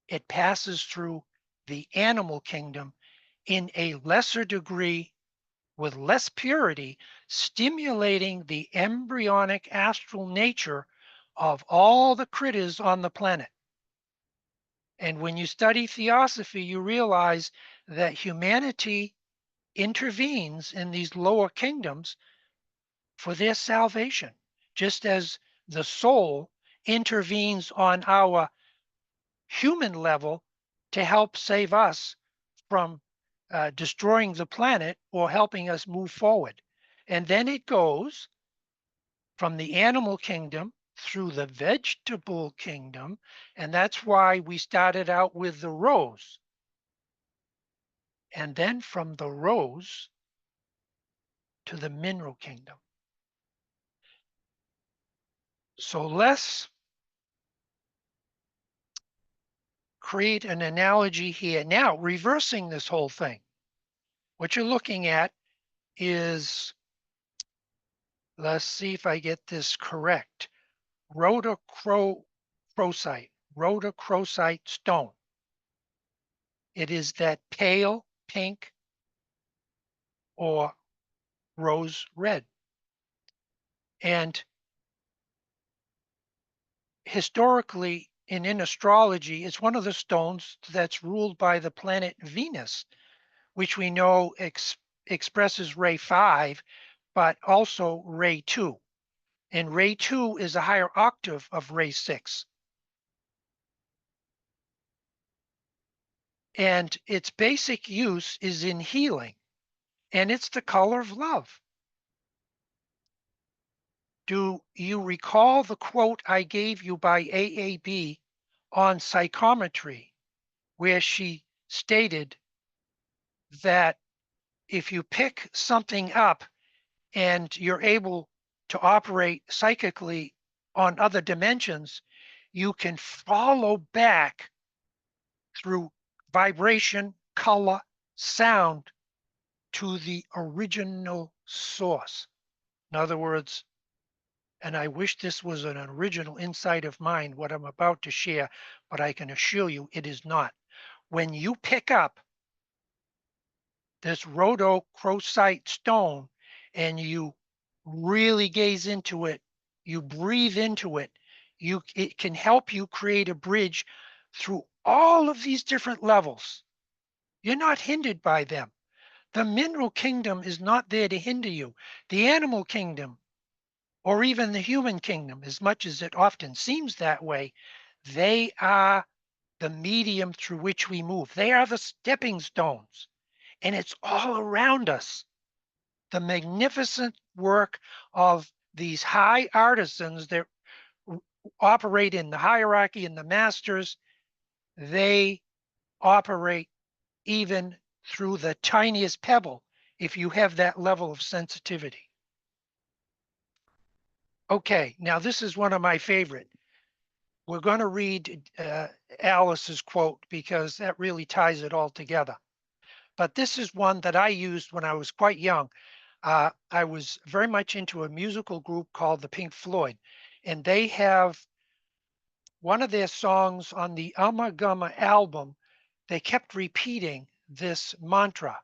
it passes through the animal kingdom in a lesser degree with less purity, stimulating the embryonic astral nature of all the critters on the planet. And when you study theosophy, you realize that humanity intervenes in these lower kingdoms for their salvation, just as the soul intervenes on our human level to help save us from destroying the planet or helping us move forward. And then it goes from the animal kingdom through the vegetable kingdom. And that's why we started out with the rose. And then from the rose to the mineral kingdom. So let's create an analogy here. Now, reversing this whole thing, what you're looking at is, let's see if I get this correct, rhodochrosite stone. It is that pale pink or rose red. And historically, in astrology, it's one of the stones that's ruled by the planet Venus, which we know expresses ray 5, but also ray 2. And ray 2 is a higher octave of ray 6. And its basic use is in healing, and it's the color of love. Do you recall the quote I gave you by AAB on psychometry, where she stated that if you pick something up and you're able to operate psychically on other dimensions, you can follow back through vibration, color, sound to the original source. In other words, and I wish this was an original insight of mine, what I'm about to share, but I can assure you it is not. When you pick up this rhodochrosite stone and you really gaze into it, you breathe into it, it can help you create a bridge through all of these different levels. You're not hindered by them. The mineral kingdom is not there to hinder you. The animal kingdom, or even the human kingdom, as much as it often seems that way, they are the medium through which we move. They are the stepping stones, and it's all around us. The magnificent work of these high artisans that operate in the hierarchy and the masters, they operate even through the tiniest pebble if you have that level of sensitivity. Okay, now this is one of my favorite. We're going to read Alice's quote because that really ties it all together. But this is one that I used when I was quite young. I was very much into a musical group called the Pink Floyd, and they have one of their songs on the Gumma album. They kept repeating this mantra: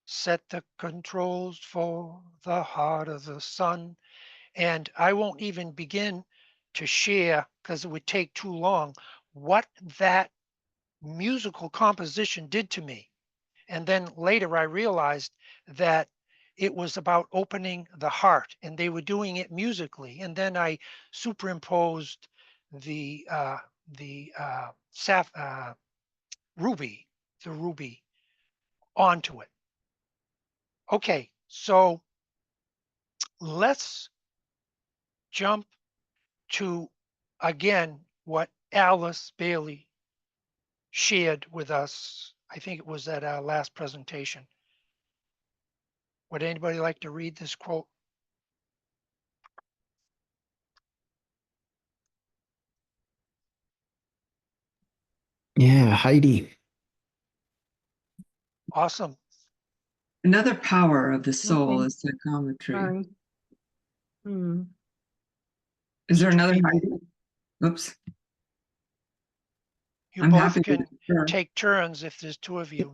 set the controls for the heart of the sun. And I won't even begin to share, because it would take too long, what that musical composition did to me. And then later I realized that it was about opening the heart, and they were doing it musically. And then I superimposed the ruby, the ruby onto it. Okay, so let's jump to, again, what Alice Bailey shared with us. I think it was at our last presentation. Would anybody like to read this quote? Yeah, Heidi. Awesome. Another power of the soul Okay. is psychometry. Sorry. Is there Two another people. Heidi? Oops. You I'm both happy with can it. Sure. take turns if there's two of you.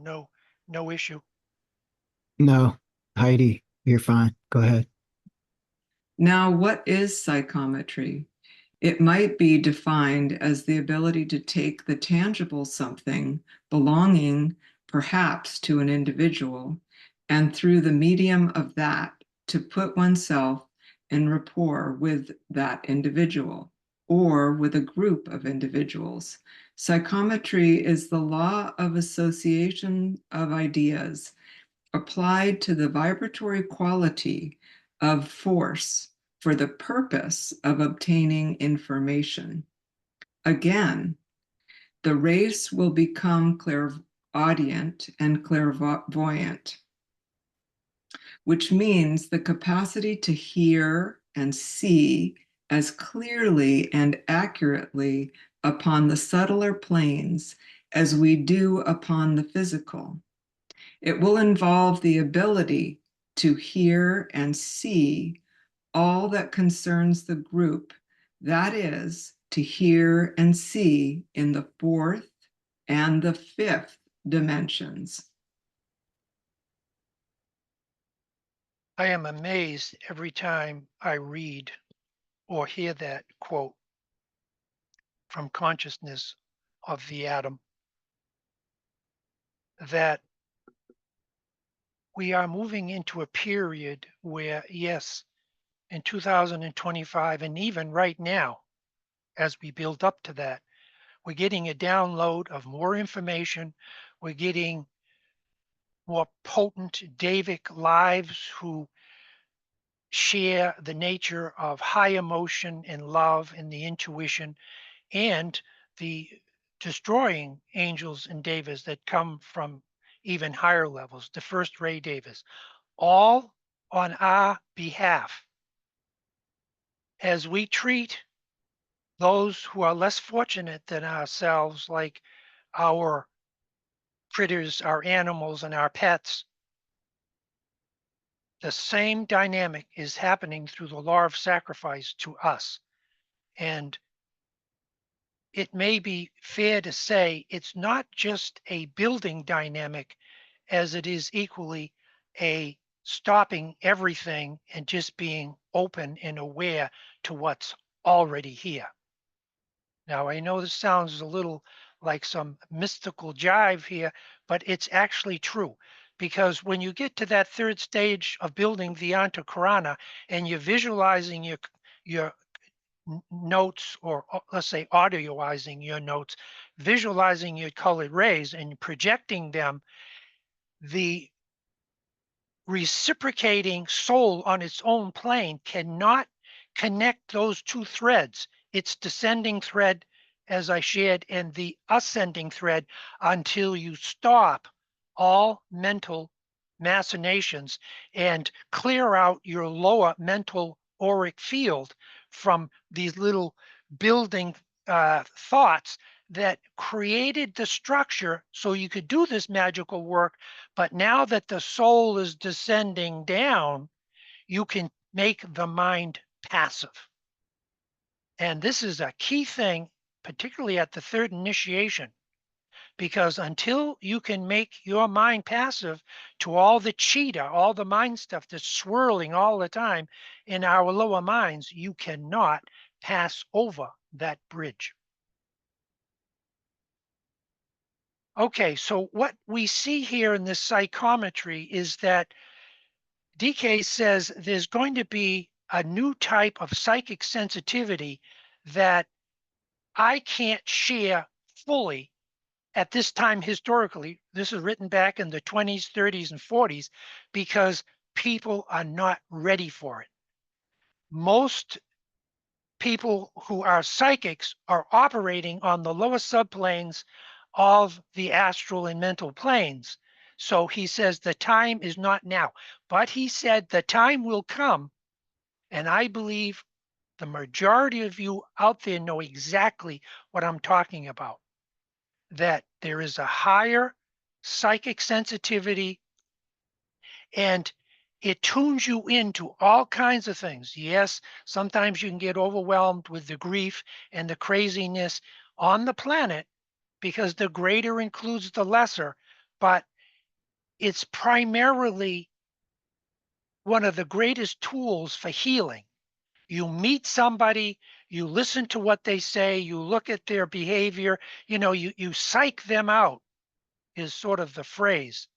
No issue. No, Heidi, you're fine. Go ahead. Now, what is psychometry? It might be defined as the ability to take the tangible something belonging perhaps to an individual, and through the medium of that, to put oneself in rapport with that individual or with a group of individuals. Psychometry is the law of association of ideas applied to the vibratory quality of force for the purpose of obtaining information. Again, the race will become clairaudient and clairvoyant, which means the capacity to hear and see as clearly and accurately upon the subtler planes as we do upon the physical. It will involve the ability to hear and see all that concerns the group, that is, to hear and see in the fourth and the fifth dimensions. I am amazed every time I read or hear that quote from Consciousness of the Atom, that we are moving into a period where, yes, in 2025, and even right now, as we build up to that, we're getting a download of more information. We're getting more potent Davic lives who share the nature of high emotion and love and the intuition and the destroying angels and devas that come from even higher levels, the first ray devas, all on our behalf as we treat those who are less fortunate than ourselves, like our critters, our animals, and our pets. The same dynamic is happening through the law of sacrifice to us. And it may be fair to say it's not just a building dynamic as it is equally a stopping everything and just being open and aware to what's already here. Now, I know this sounds a little like some mystical jive here, but it's actually true. Because when you get to that third stage of building the Antakarana and you're visualizing your notes, or let's say audioizing your notes, visualizing your colored rays and projecting them, the reciprocating soul on its own plane cannot connect those two threads, its descending thread, as I shared, and the ascending thread, until you stop all mental machinations and clear out your lower mental auric field from these little building thoughts that created the structure so you could do this magical work. But now that the soul is descending down, you can make the mind passive. And this is a key thing, particularly at the third initiation, because until you can make your mind passive to all the cheetah, all the mind stuff that's swirling all the time in our lower minds, you cannot pass over that bridge. Okay, so what we see here in this psychometry is that DK says there's going to be a new type of psychic sensitivity that I can't share fully at this time historically. This is written back in the 20s, 30s, and 40s because people are not ready for it. Most people who are psychics are operating on the lower subplanes of the astral and mental planes. So he says the time is not now, but he said the time will come. And I believe the majority of you out there know exactly what I'm talking about, that there is a higher psychic sensitivity and it tunes you into all kinds of things. Yes, sometimes you can get overwhelmed with the grief and the craziness on the planet because the greater includes the lesser, but it's primarily one of the greatest tools for healing. You meet somebody, you listen to what they say, you look at their behavior, you psych them out is sort of the phrase,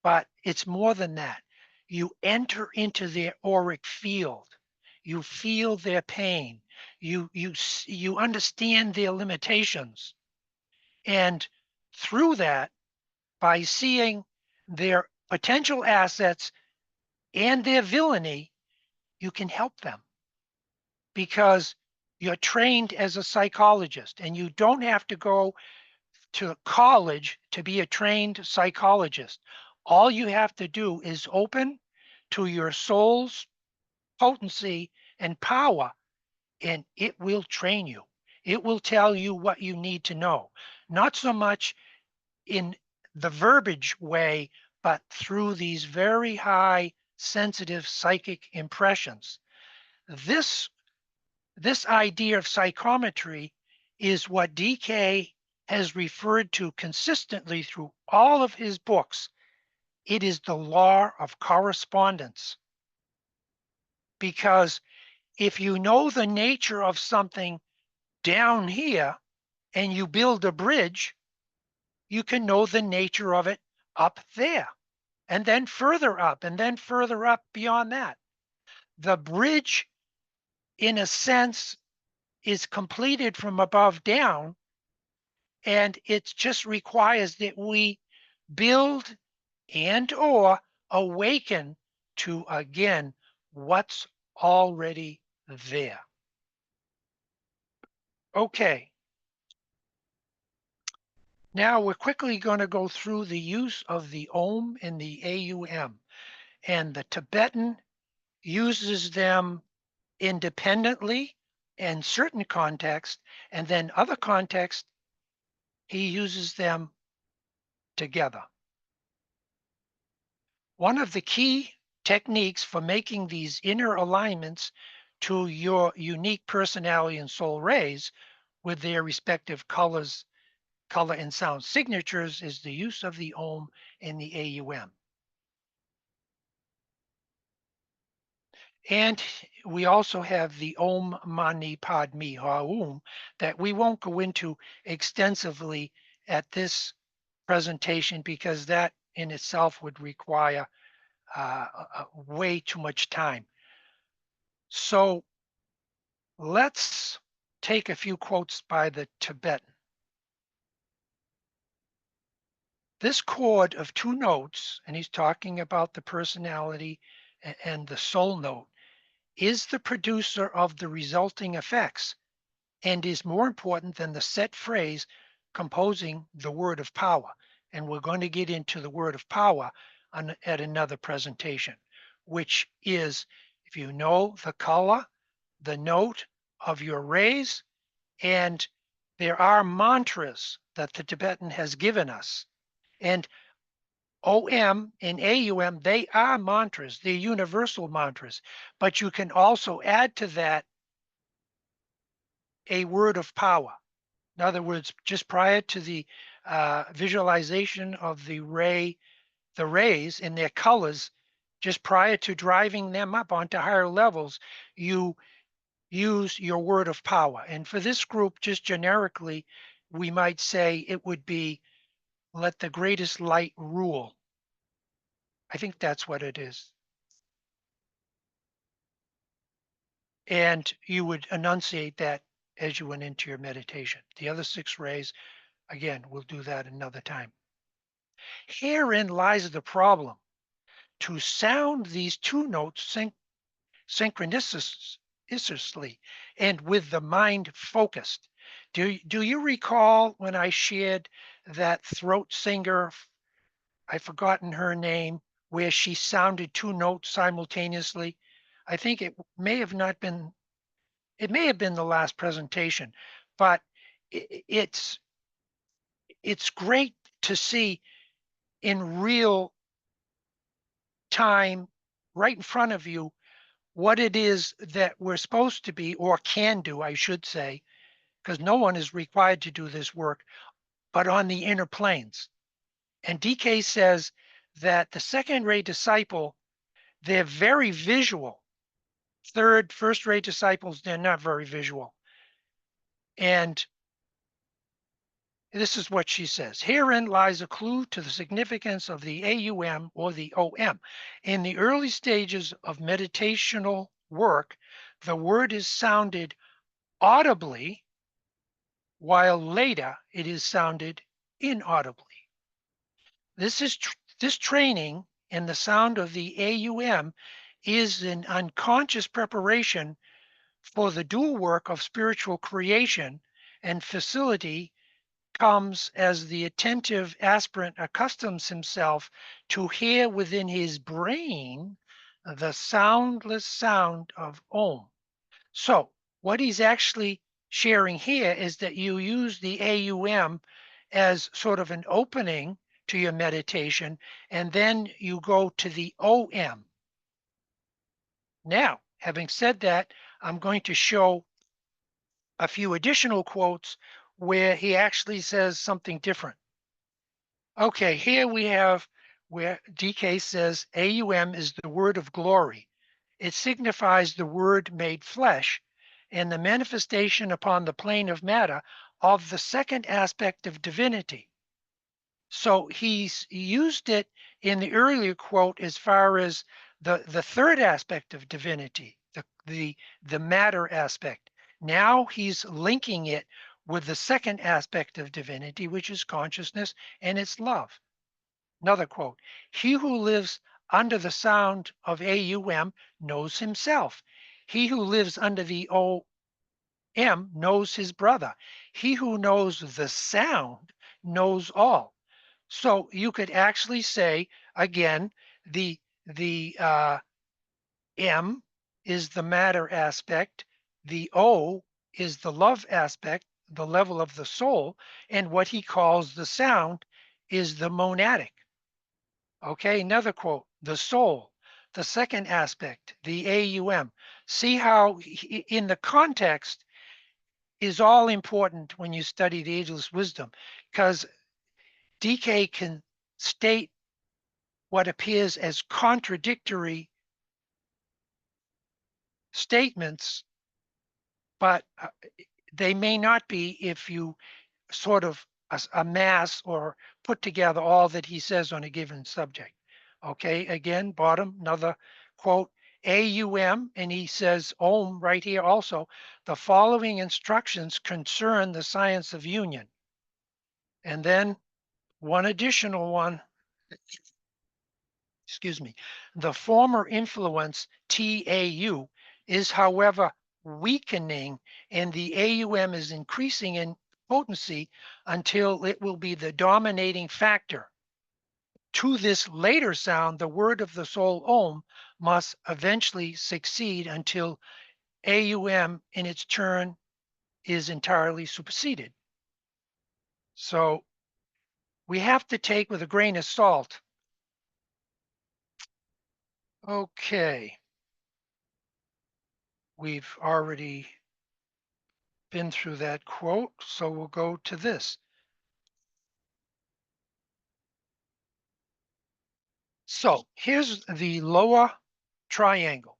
but it's more than that. You enter into their auric field. You feel their pain. You understand their limitations. And through that, by seeing their potential assets and their villainy, you can help them because you're trained as a psychologist and you don't have to go to college to be a trained psychologist. All you have to do is open to your soul's potency and power, and it will train you. It will tell you what you need to know, not so much in the verbiage way, but through these very high sensitive psychic impressions. This this idea of psychometry is what DK has referred to consistently through all of his books. It is the law of correspondence. Because if you know the nature of something down here and you build a bridge, you can know the nature of it up there, and then further up, and then further up beyond that. The bridge, in a sense, is completed from above down, and it just requires that we build and or awaken to, again, what's already there. Okay. Now we're quickly going to go through the use of the Om and the AUM. And the Tibetan uses them independently in certain contexts, and then other contexts, he uses them together. One of the key techniques for making these inner alignments to your unique personality and soul rays with their respective color and sound signatures is the use of the Om and the AUM. And we also have the Om Mani Padme Hum that we won't go into extensively at this presentation because that in itself would require way too much time. So let's take a few quotes by the Tibetan. This chord of two notes, and he's talking about the personality and the soul note, is the producer of the resulting effects and is more important than the set phrase composing the word of power. And we're going to get into the word of power at another presentation, which is, if you know the color, the note of your rays, and there are mantras that the Tibetan has given us. And OM and AUM, they are mantras, they're universal mantras, but you can also add to that a word of power. In other words, just prior to the visualization of the rays in their colors, just prior to driving them up onto higher levels, you use your word of power. And for this group, just generically, we might say it would be, let the greatest light rule. I think that's what it is. And you would enunciate that as you went into your meditation. The other 6 rays, again, we'll do that another time. Herein lies the problem. To sound these 2 notes synchronously and with the mind focused. Do you recall when I shared that throat singer, I've forgotten her name, where she sounded 2 notes simultaneously? I think it may have not been, it may have been the last presentation, but it's great to see in real time right in front of you what it is that we're supposed to be, or can do, I should say, because no one is required to do this work, but on the inner planes. And DK says that the second ray disciple, they're very visual. First ray disciples, they're not very visual. And this is what she says. Herein lies a clue to the significance of the AUM or the OM. In the early stages of meditational work, the word is sounded audibly, while later it is sounded inaudibly. This training in the sound of the AUM is an unconscious preparation for the dual work of spiritual creation, and facility comes as the attentive aspirant accustoms himself to hear within his brain the soundless sound of Om. So what he's actually sharing here is that you use the AUM as sort of an opening to your meditation, and then you go to the OM. Now, having said that, I'm going to show a few additional quotes where he actually says something different. Okay, here we have where DK says AUM is the word of glory. It signifies the word made flesh and the manifestation upon the plane of matter of the second aspect of divinity. So he's used it in the earlier quote as far as the third aspect of divinity, the matter aspect. Now he's linking it with the second aspect of divinity, which is consciousness and it's love. Another quote, he who lives under the sound of AUM knows himself. He who lives under the OM knows his brother. He who knows the sound knows all. So you could actually say, again, the M is the matter aspect, the O is the love aspect, the level of the soul, and what he calls the sound is the monadic. Okay, another quote, the soul, the second aspect, the AUM. See how in the context is all important when you study the ageless wisdom, because DK can state what appears as contradictory statements, but they may not be if you sort of amass or put together all that he says on a given subject. Okay, again, bottom, another quote, AUM, and he says Om right here also, the following instructions concern the science of union. And then one additional one, excuse me, the former influence TAU is, however, weakening, and the AUM is increasing in potency until it will be the dominating factor. To this later sound, the word of the soul Om must eventually succeed until AUM in its turn is entirely superseded. So we have to take with a grain of salt. Okay. We've already been through that quote, so we'll go to this. So here's the lower triangle.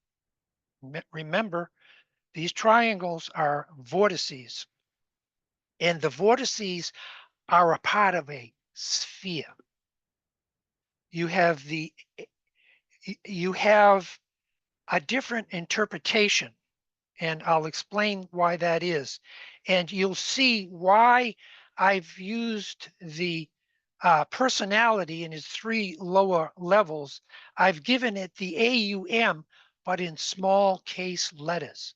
Remember, these triangles are vortices, and the vortices are a part of a sphere. You have a different interpretation And I'll explain why that is. And you'll see why I've used the personality in its 3 lower levels. I've given it the AUM, but in small case letters.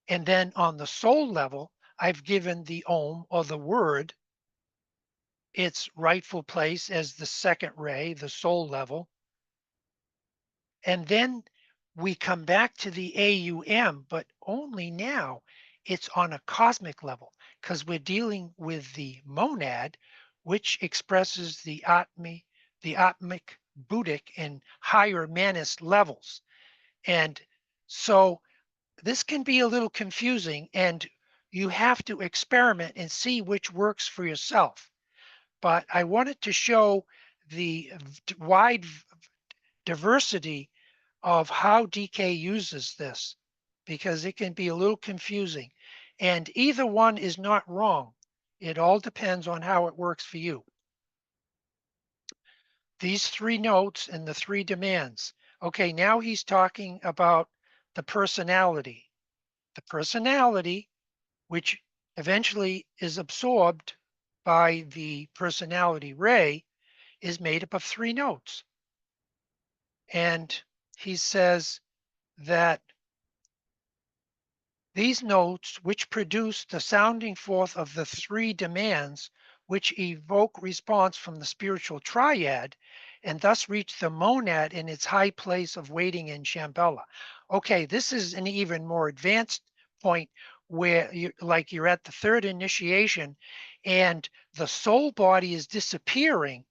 And then on the soul level, I've given the Om, or the word, its rightful place as the second ray, the soul level. And then we come back to the AUM, but only now it's on a cosmic level, because we're dealing with the monad, which expresses the atmic, Buddhic, and higher manist levels. And so this can be a little confusing, and you have to experiment and see which works for yourself. But I wanted to show the wide diversity of how DK uses this, because it can be a little confusing. And either one is not wrong. It all depends on how it works for you. These 3 notes and the 3 demands. Okay, now he's talking about the personality. The personality, which eventually is absorbed by the personality ray, is made up of 3 notes. And he says that these notes, which produce the sounding forth of the 3 demands, which evoke response from the spiritual triad, and thus reach the monad in its high place of waiting in Shambhala. Okay, this is an even more advanced point where you're at the 3rd initiation and the soul body is disappearing,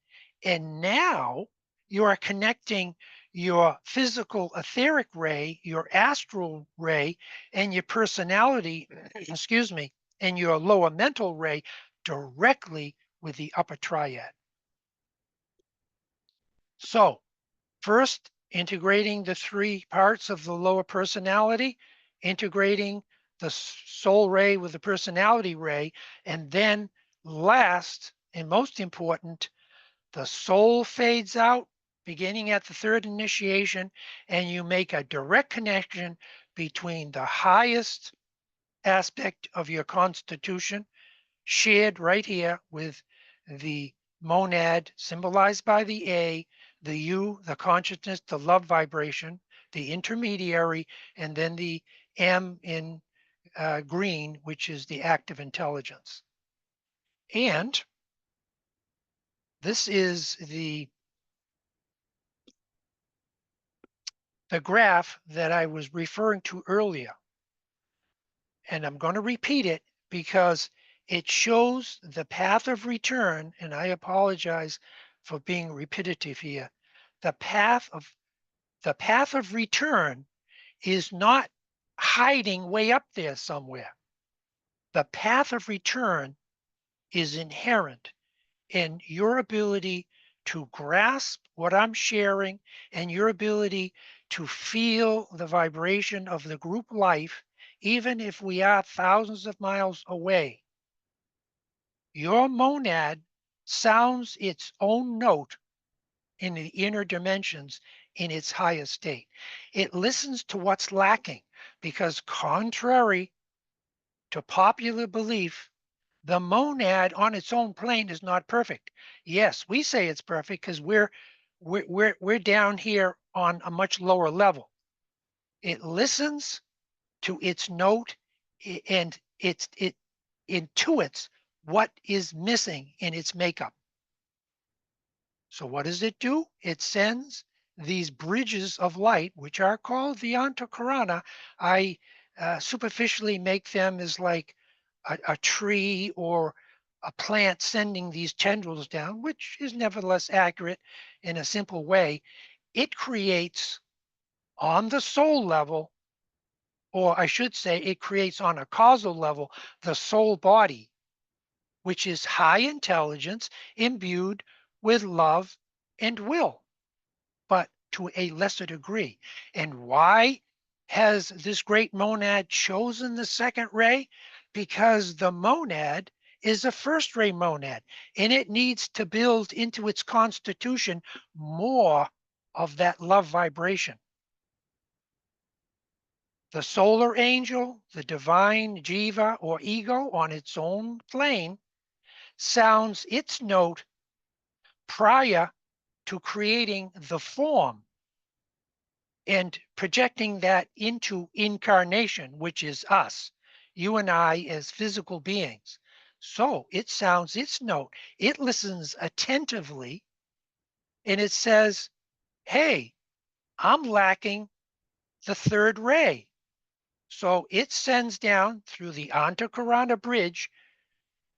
and now you are connecting your physical etheric ray, your astral ray, and your personality, excuse me, and your lower mental ray directly with the upper triad. So first, integrating the 3 parts of the lower personality, integrating the soul ray with the personality ray, and then last and most important, the soul fades out beginning at the 3rd initiation, and you make a direct connection between the highest aspect of your constitution, shared right here with the monad symbolized by the A, the U, the consciousness, the love vibration, the intermediary, and then the M in green, which is the active intelligence. And this is the graph that I was referring to earlier. And I'm going to repeat it because it shows the path of return, and I apologize for being repetitive here. The path of return is not hiding way up there somewhere. The path of return is inherent in your ability to grasp what I'm sharing and your ability to feel the vibration of the group life, even if we are thousands of miles away. Your monad sounds its own note in the inner dimensions in its highest state. It listens to what's lacking because, contrary to popular belief, the monad on its own plane is not perfect. Yes, we say it's perfect because we're down here on a much lower level. It listens to its note and it intuits what is missing in its makeup. So what does it do? It sends these bridges of light, which are called the Antakarana. I superficially make them as like a tree or a plant sending these tendrils down, which is nevertheless accurate in a simple way. It creates on the soul level, or I should say it creates on a causal level, the soul body, which is high intelligence imbued with love and will, but to a lesser degree. And why has this great monad chosen the second ray? Because the monad is a first ray monad, and it needs to build into its constitution more of that love vibration. The solar angel, the divine jiva or ego on its own plane, sounds its note prior to creating the form and projecting that into incarnation, which is us, you and I as physical beings. So it sounds its note. It listens attentively and it says, hey, I'm lacking the third ray. So it sends down through the Antakarana bridge,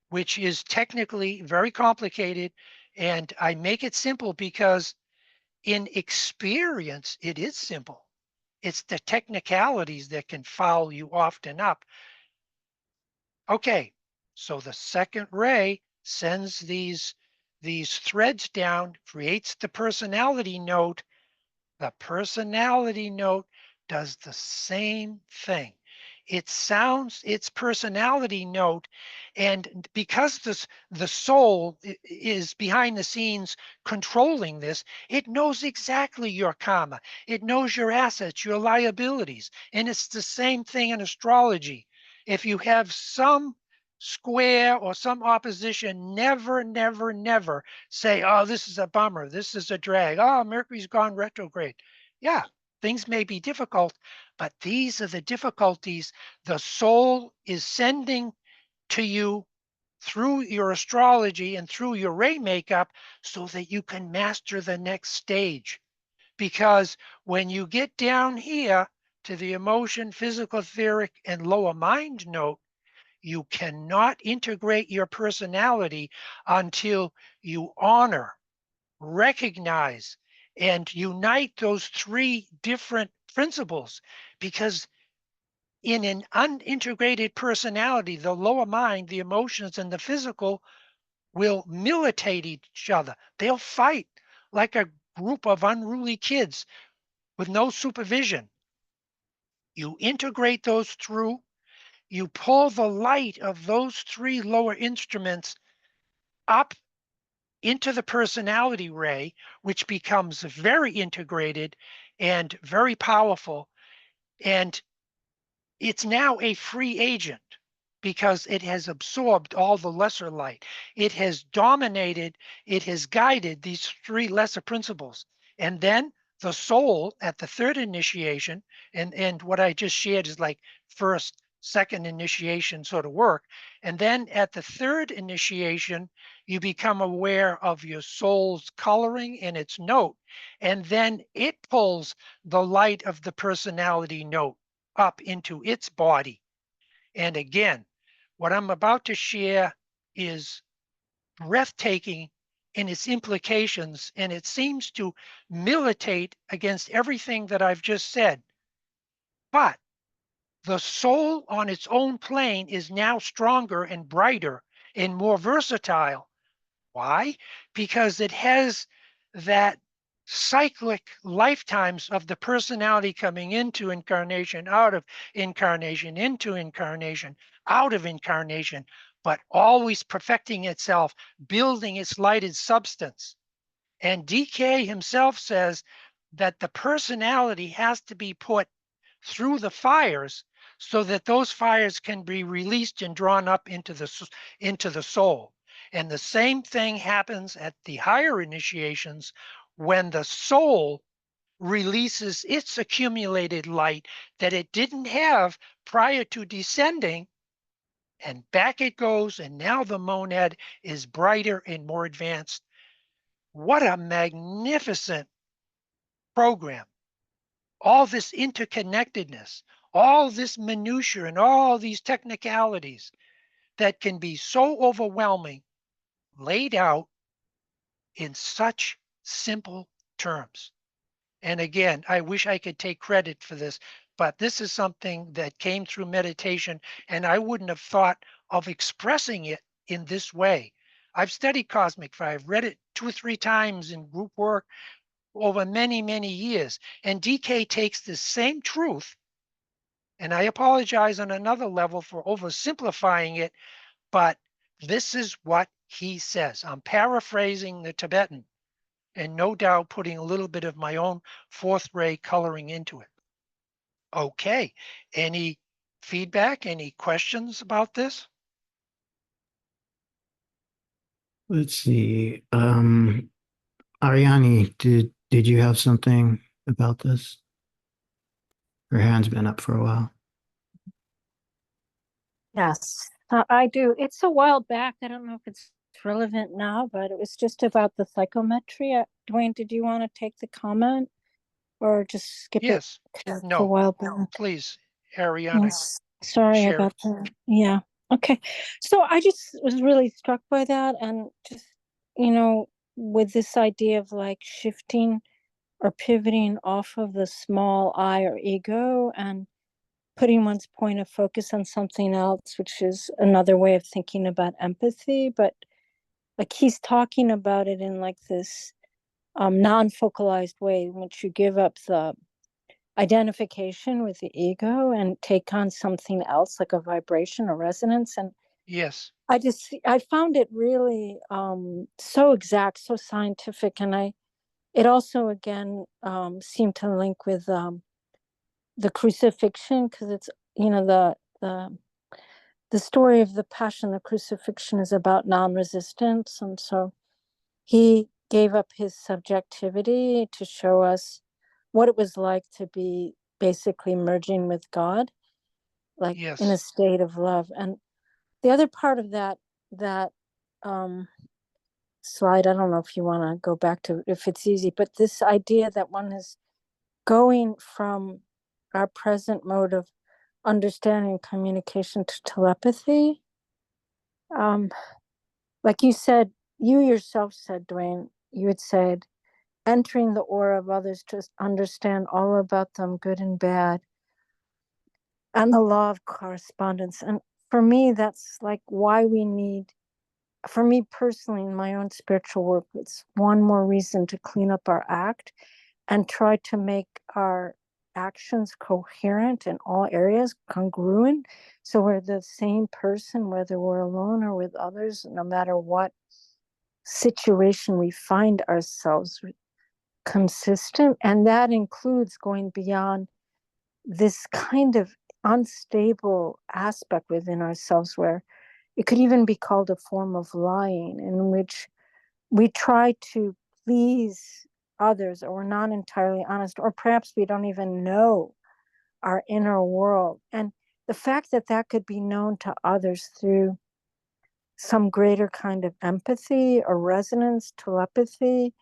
which is technically very complicated. And I make it simple because in experience, it is simple. It's the technicalities that can foul you often up. Okay, so the second ray sends these threads down, creates the personality note. The personality note does the same thing. It sounds its personality note, and because the soul is behind the scenes controlling this, it knows exactly your karma. It knows your assets, your liabilities, and it's the same thing in astrology. If you have some square or some opposition, never, never, never say, oh, this is a bummer, this is a drag, oh, Mercury's gone retrograde. Yeah, things may be difficult, but these are the difficulties the soul is sending to you through your astrology and through your ray makeup so that you can master the next stage. Because when you get down here to the emotion, physical, etheric, and lower mind note, you cannot integrate your personality until you honor, recognize, and unite those three different principles. Because in an unintegrated personality, the lower mind, the emotions, and the physical will militate each other. They'll fight like a group of unruly kids with no supervision. You integrate those through, you pull the light of those three lower instruments up into the personality ray, which becomes very integrated and very powerful. And it's now a free agent because it has absorbed all the lesser light. It has dominated, it has guided these three lesser principles. And then the soul at the third initiation, and what I just shared is like first, second initiation sort of work. And then at the third initiation, you become aware of your soul's coloring and its note. And then it pulls the light of the personality note up into its body. And again, what I'm about to share is breathtaking in its implications, and it seems to militate against everything that I've just said. But the soul on its own plane is now stronger and brighter and more versatile. Why? Because it has that cyclic lifetimes of the personality coming into incarnation, out of incarnation, into incarnation, out of incarnation, but always perfecting itself, building its lighted substance. And DK himself says that the personality has to be put through the fires so that those fires can be released and drawn up into the soul. And the same thing happens at the higher initiations when the soul releases its accumulated light that it didn't have prior to descending, and back it goes, and now the monad is brighter and more advanced. What a magnificent program. All this interconnectedness, all this minutia and all these technicalities that can be so overwhelming, laid out in such simple terms. And again, I wish I could take credit for this, but this is something that came through meditation, and I wouldn't have thought of expressing it in this way. I've studied Cosmic Fire. I've read it 2 or 3 times in group work over many, many years. And DK takes the same truth, and I apologize on another level for oversimplifying it, but this is what he says. I'm paraphrasing the Tibetan and no doubt putting a little bit of my own fourth ray coloring into it. Okay. Any feedback, any questions about this? Let's see. Ariane, did you have something about this? Her hand's been up for a while. Yes, I do. It's a while back. I don't know if it's relevant now, but it was just about the psychometry. Duane, did you want to take the comment or just skip it? Yes. 'Cause it's a No, while back. please, Ariana, Yes. Sorry share about it. that. Yeah. Okay. So I just was really struck by that, and just, with this idea of like shifting or pivoting off of the small I or ego and putting one's point of focus on something else, which is another way of thinking about empathy. But like he's talking about it in like this non-focalized way in which you give up the identification with the ego and take on something else like a vibration or resonance. And Yes. I found it really so exact, so scientific. And it also again seemed to link with the crucifixion, because it's, the story of the passion, the crucifixion, is about non-resistance. And so he gave up his subjectivity to show us what it was like to be basically merging with God, like in a Yes. state of love. And the other part of that um, slide, I don't know if you want to go back to, if it's easy, but this idea that one is going from our present mode of understanding communication to telepathy. Like you yourself said, Duane, you had said, entering the aura of others to understand all about them, good and bad, and the law of correspondence. And for me, that's like why we need, for me personally, in my own spiritual work, it's one more reason to clean up our act and try to make our actions coherent in all areas, congruent. So we're the same person, whether we're alone or with others, no matter what situation we find ourselves, consistent. And that includes going beyond this kind of unstable aspect within ourselves, where it could even be called a form of lying, in which we try to please others, or we're not entirely honest, or perhaps we don't even know our inner world. And the fact that that could be known to others through some greater kind of empathy or resonance, telepathy,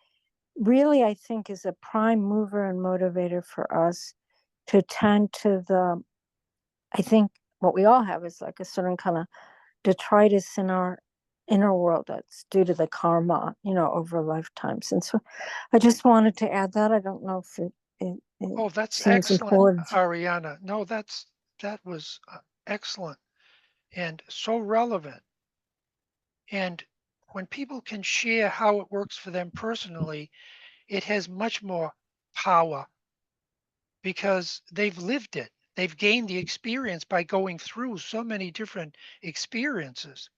really, I think, is a prime mover and motivator for us to tend to I think what we all have is like a certain kind of detritus in our inner world that's due to the karma, over lifetimes. And so I just wanted to add that. I don't know if it Oh, that's seems excellent, important. Ariana. No, that was excellent and so relevant. And when people can share how it works for them personally, it has much more power because they've lived it. They've gained the experience by going through so many different experiences.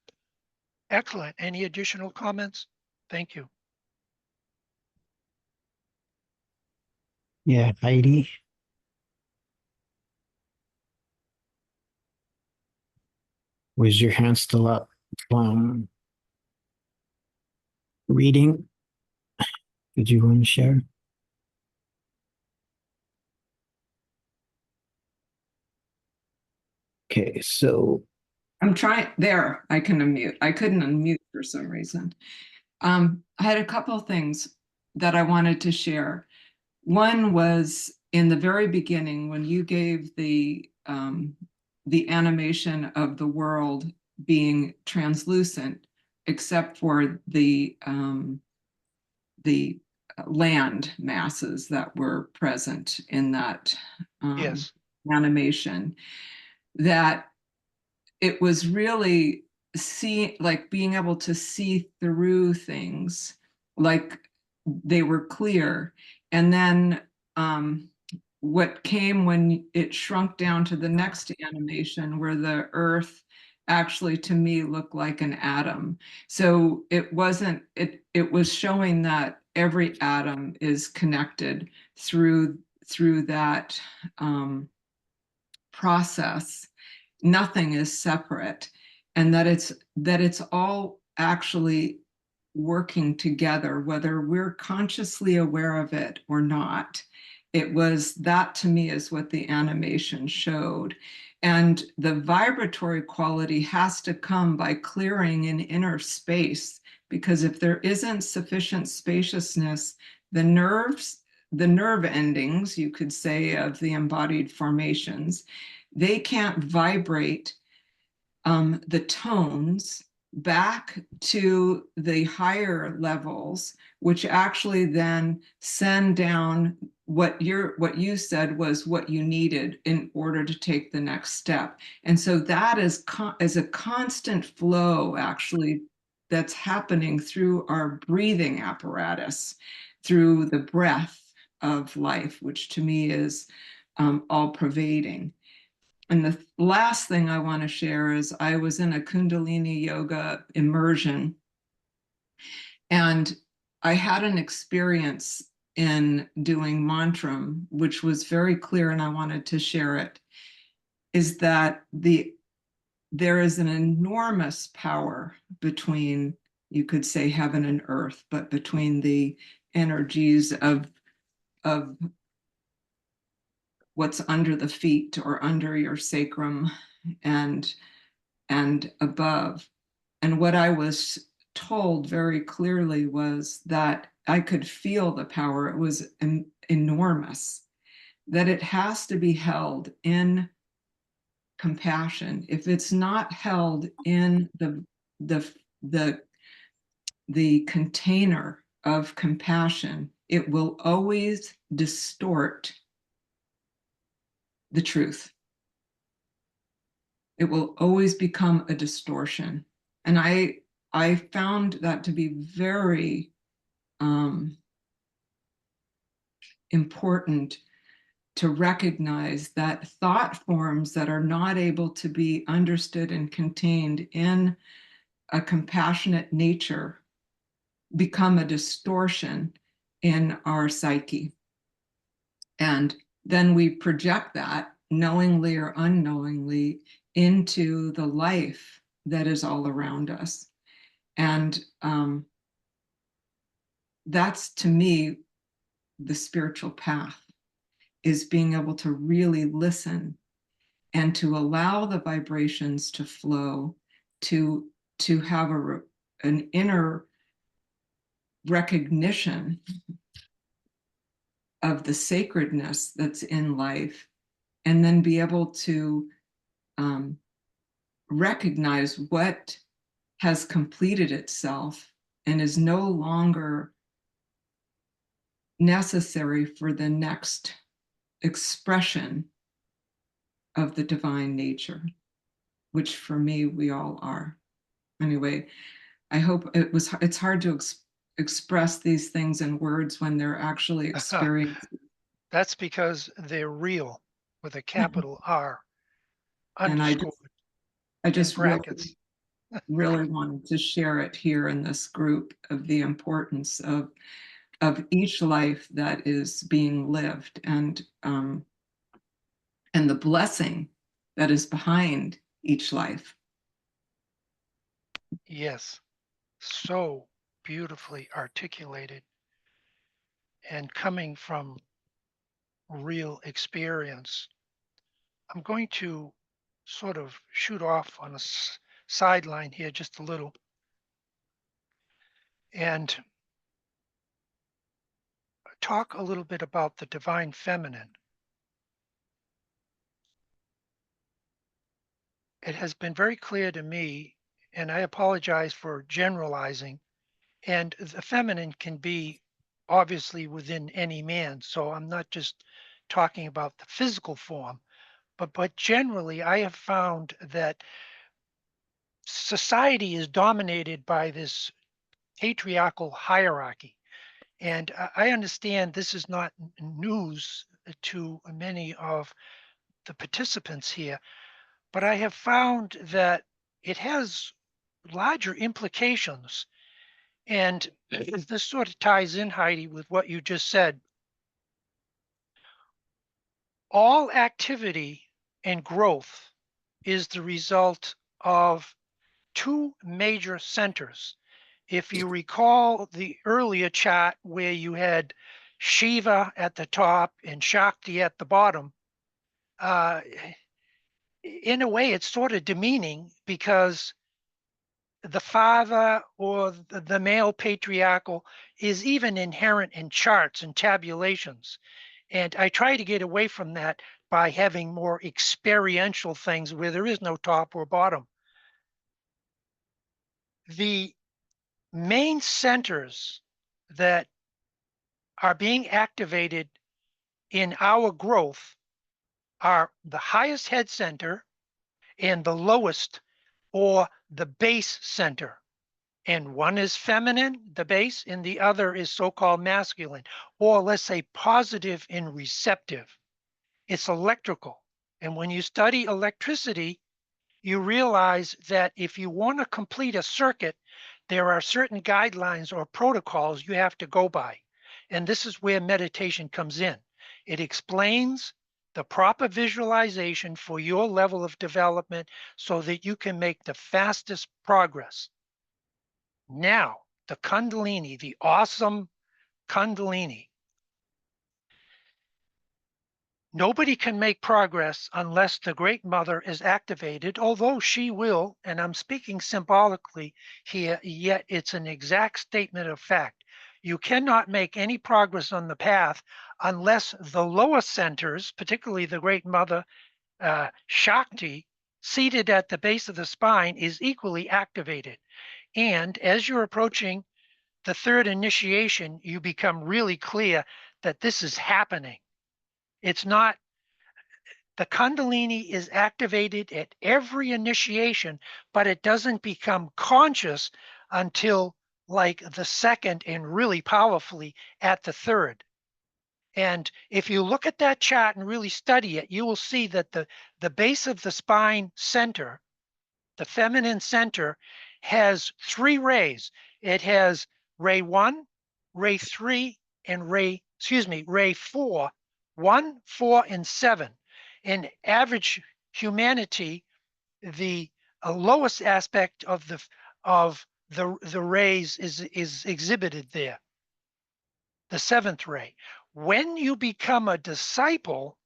Excellent. Any additional comments? Thank you. Yeah, Heidi. Was your hand still up from reading? Did you want to share? Okay, so I'm trying there. I can unmute. I couldn't unmute for some reason. I had a couple of things that I wanted to share. One was in the very beginning when you gave the animation of the world being translucent, except for the land masses that were present in that Yes. animation. That it was really being able to see through things, like they were clear. And then what came when it shrunk down to the next animation, where the earth actually to me looked like an atom. So it was showing that every atom is connected through that process. Nothing is separate, and that it's all actually working together, whether we're consciously aware of it or not. It was that, to me, is what the animation showed. And the vibratory quality has to come by clearing an inner space, because if there isn't sufficient spaciousness, the nerve endings, you could say, of the embodied formations, they can't vibrate the tones back to the higher levels, which actually then send down what you said was what you needed in order to take the next step. And so that is a constant flow, actually, that's happening through our breathing apparatus, through the breath of life, which to me is all pervading. And the last thing I want to share is I was in a Kundalini yoga immersion, and I had an experience in doing mantram, which was very clear, and I wanted to share it, is that there is an enormous power between, you could say, heaven and earth, but between the energies of what's under the feet or under your sacrum and above. And what I was told very clearly was that I could feel the power. It was enormous, that it has to be held in compassion. If it's not held in the container of compassion, it will always distort the truth. It will always become a distortion. And I found that to be very important, to recognize that thought forms that are not able to be understood and contained in a compassionate nature become a distortion in our psyche. And then we project that, knowingly or unknowingly, into the life that is all around us. And that's, to me, the spiritual path, is being able to really listen and to allow the vibrations to flow, to have an inner recognition of the sacredness that's in life, and then be able to recognize what has completed itself and is no longer necessary for the next expression of the divine nature, which for me, we all are. Anyway, I hope it's hard to express these things in words when they're actually experienced. That's because they're real, with a capital R, And underscored I in just brackets. really wanted to share it here in this group, of the importance of each life that is being lived, and the blessing that is behind each life. Yes, so beautifully articulated and coming from real experience. I'm going to sort of shoot off on a sideline here just a little and talk a little bit about the divine feminine. It has been very clear to me, and I apologize for generalizing, and the feminine can be obviously within any man. So I'm not just talking about the physical form, but generally I have found that society is dominated by this patriarchal hierarchy. And I understand this is not news to many of the participants here, but I have found that it has larger implications. And this sort of ties in, Heidi, with what you just said. All activity and growth is the result of two major centers. If you recall the earlier chart where you had Shiva at the top and Shakti at the bottom, in a way it's sort of demeaning because the father or the male patriarchal is even inherent in charts and tabulations. And I try to get away from that by having more experiential things where there is no top or bottom. The main centers that are being activated in our growth are the highest head center and the lowest or the base center. And one is feminine, the base, and the other is so-called masculine, or let's say positive and receptive. It's electrical. And when you study electricity, you realize that if you want to complete a circuit, there are certain guidelines or protocols you have to go by. And this is where meditation comes in. It explains the proper visualization for your level of development so that you can make the fastest progress. Now, the Kundalini, the awesome Kundalini. Nobody can make progress unless the Great Mother is activated, although she will, and I'm speaking symbolically here, yet it's an exact statement of fact. You cannot make any progress on the path unless the lower centers, particularly the Great Mother Shakti, seated at the base of the spine, is equally activated. And as you're approaching the third initiation, you become really clear that this is happening. It's not, the Kundalini is activated at every initiation, but it doesn't become conscious until like the second and really powerfully at the third. And if you look at that chart and really study it, you will see that the base of the spine center, the feminine center, has three rays. It has ray 1, ray 3, and ray 4, 1, 4, and 7. In average humanity, the lowest aspect of the rays is exhibited there, the seventh ray. When you become a disciple,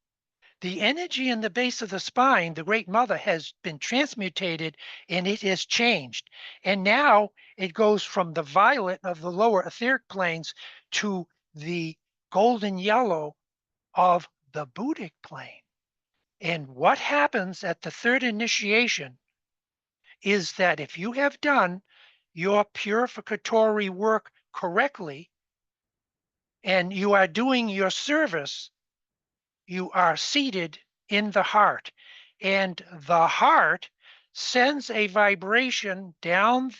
the energy in the base of the spine, the Great Mother, has been transmutated and it has changed. And now it goes from the violet of the lower etheric planes to the golden yellow of the Buddhic plane. And what happens at the third initiation is that if you have done your purificatory work correctly and you are doing your service, you are seated in the heart, and the heart sends a vibration down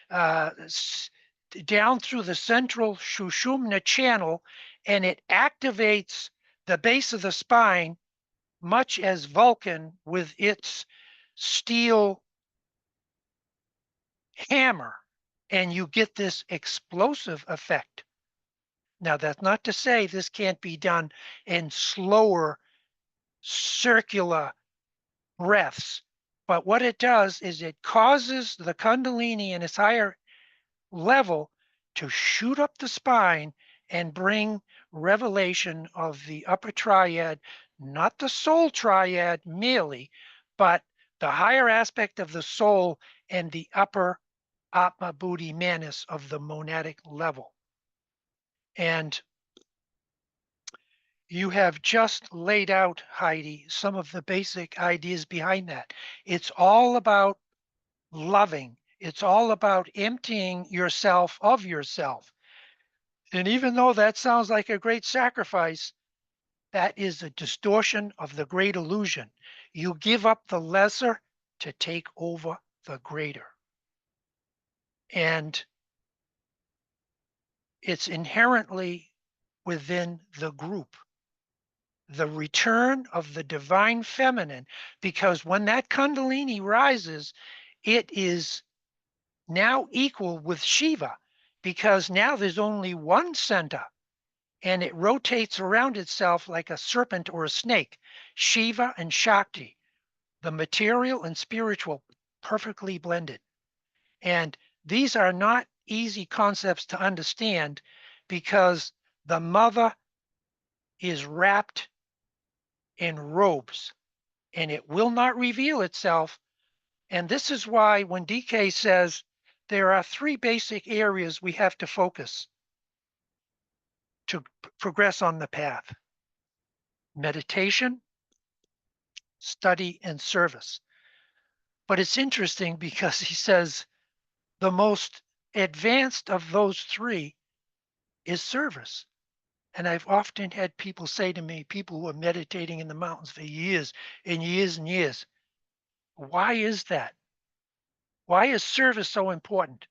down through the central Shushumna channel, and it activates the base of the spine, much as Vulcan with its steel hammer, and you get this explosive effect. Now, that's not to say this can't be done in slower circular breaths, but what it does is it causes the Kundalini in its higher level to shoot up the spine and bring revelation of the upper triad, not the soul triad merely, but the higher aspect of the soul and the upper Atma Buddhi Manas of the monadic level. And you have just laid out, Heidi, some of the basic ideas behind that. It's all about loving. It's all about emptying yourself of yourself. And even though that sounds like a great sacrifice, that is a distortion of the great illusion. You give up the lesser to take over the greater. And it's inherently within the group. The return of the divine feminine, because when that Kundalini rises, it is now equal with Shiva, because now there's only one center. and it rotates around itself like a serpent or a snake. Shiva and Shakti, the material and spiritual, perfectly blended. And these are not easy concepts to understand because the mother is wrapped in robes and it will not reveal itself. And this is why when DK says there are three basic areas we have to focus to progress on the path: meditation, study, and service. But it's interesting because he says the most advanced of those three is service. And I've often had people say to me, people who are meditating in the mountains for years and years and years, why is that? Why is service so important?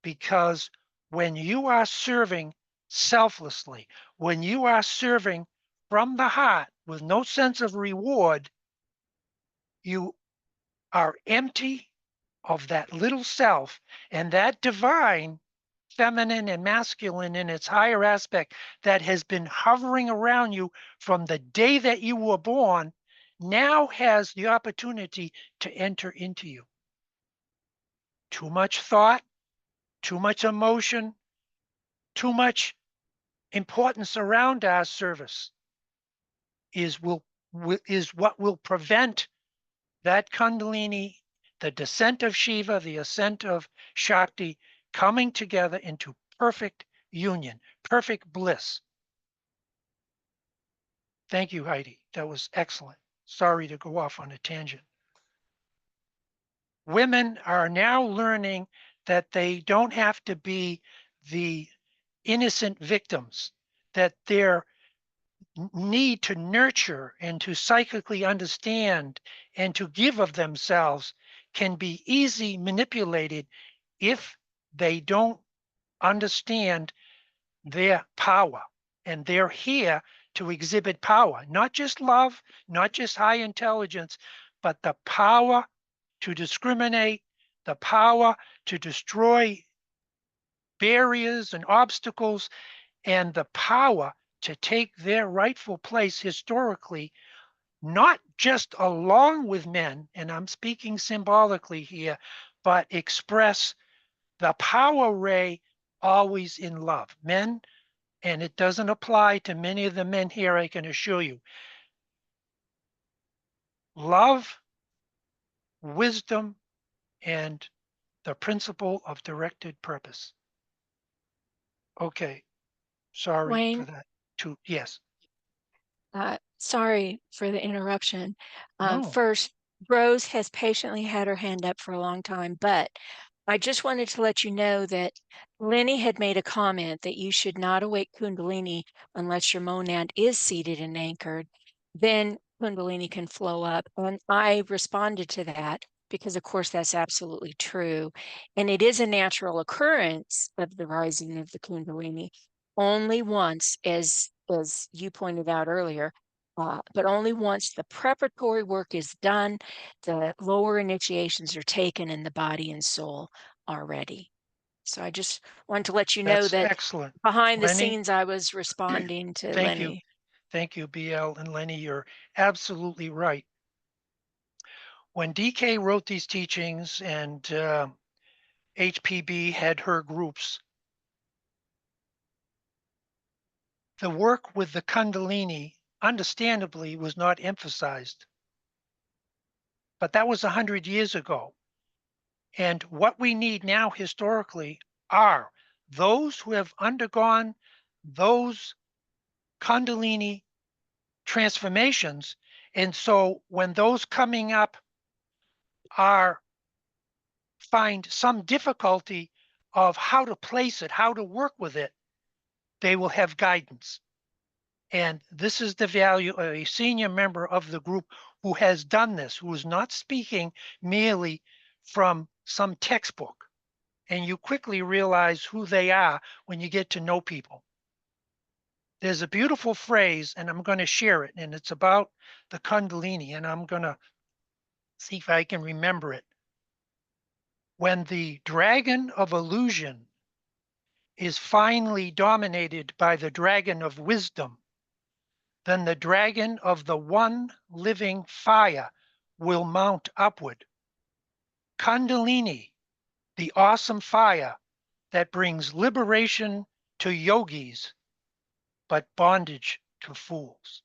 Because when you are serving selflessly, when you are serving from the heart with no sense of reward, you are empty of that little self, and that divine, feminine and masculine in its higher aspect that has been hovering around you from the day that you were born now has the opportunity to enter into you. Too much thought, too much emotion, too much importance around our service is what will prevent that Kundalini, the descent of Shiva, the ascent of Shakti, coming together into perfect union, perfect bliss. Thank you, Heidi. That was excellent. Sorry to go off on a tangent. Women are now learning that they don't have to be the innocent victims, that their need to nurture and to psychically understand and to give of themselves can be easily manipulated if they don't understand their power. And they're here to exhibit power, not just love, not just high intelligence, but the power to discriminate, the power to destroy barriers and obstacles, and the power to take their rightful place historically, not just along with men, and I'm speaking symbolically here, but express the power ray always in love. Men, and it doesn't apply to many of the men here, I can assure you, love, wisdom, and the principle of directed purpose. Okay, sorry for Wayne, that. Yes. sorry for the interruption. No. First, Rose has patiently had her hand up for a long time, but I just wanted to let you know that Lenny had made a comment that you should not awake Kundalini unless your monad is seated and anchored. Then Kundalini can flow up. And I responded to that because, of course, that's absolutely true. And it is a natural occurrence of the rising of the Kundalini only once, as you pointed out earlier, but only once the preparatory work is done, the lower initiations are taken, and the body and soul are ready. So I just wanted to let you know That's that excellent. behind the Lenny, scenes, I was responding to thank you. Lenny. Thank you, BL and Lenny. You're absolutely right. When DK wrote these teachings and HPB had her groups, the work with the Kundalini, understandably, was not emphasized. But that was 100 years ago. And what we need now historically are those who have undergone those Kundalini transformations. And so when those coming up find some difficulty of how to place it, how to work with it, they will have guidance. And this is the value of a senior member of the group who has done this, who is not speaking merely from some textbook. And you quickly realize who they are when you get to know people. There's a beautiful phrase, and I'm going to share it, and it's about the Kundalini, and I'm going to see if I can remember it. When the dragon of illusion is finally dominated by the dragon of wisdom, then the dragon of the one living fire will mount upward. Kundalini, the awesome fire that brings liberation to yogis, but bondage to fools.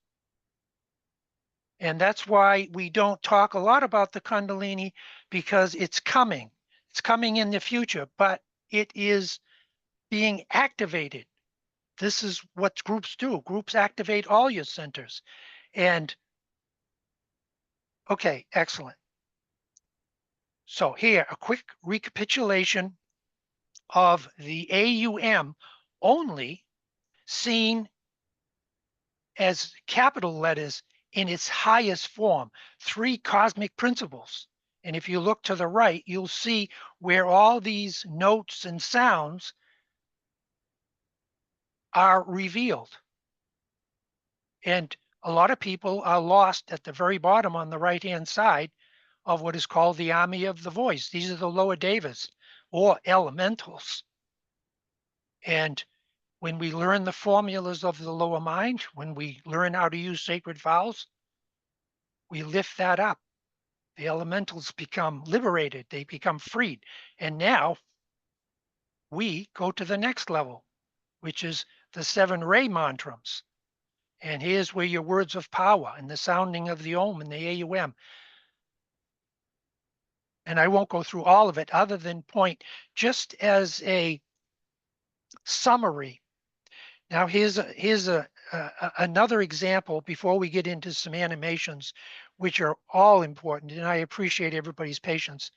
And that's why we don't talk a lot about the Kundalini, because it's coming. It's coming in the future, but it is being activated. This is what groups do. Groups activate all your centers. And okay, excellent. So here, a quick recapitulation of the AUM only seen as capital letters in its highest form, 3 cosmic principles. And if you look to the right, you'll see where all these notes and sounds are revealed. And a lot of people are lost at the very bottom on the right-hand side of what is called the army of the voice. These are the lower devas or elementals. And when we learn the formulas of the lower mind, when we learn how to use sacred vowels, we lift that up. The elementals become liberated, they become freed. And now we go to the next level, which is the 7 ray mantrams. And here's where your words of power and the sounding of the Om and the AUM. And I won't go through all of it other than point just as a summary. Now here's another example before we get into some animations, which are all important. And I appreciate everybody's patience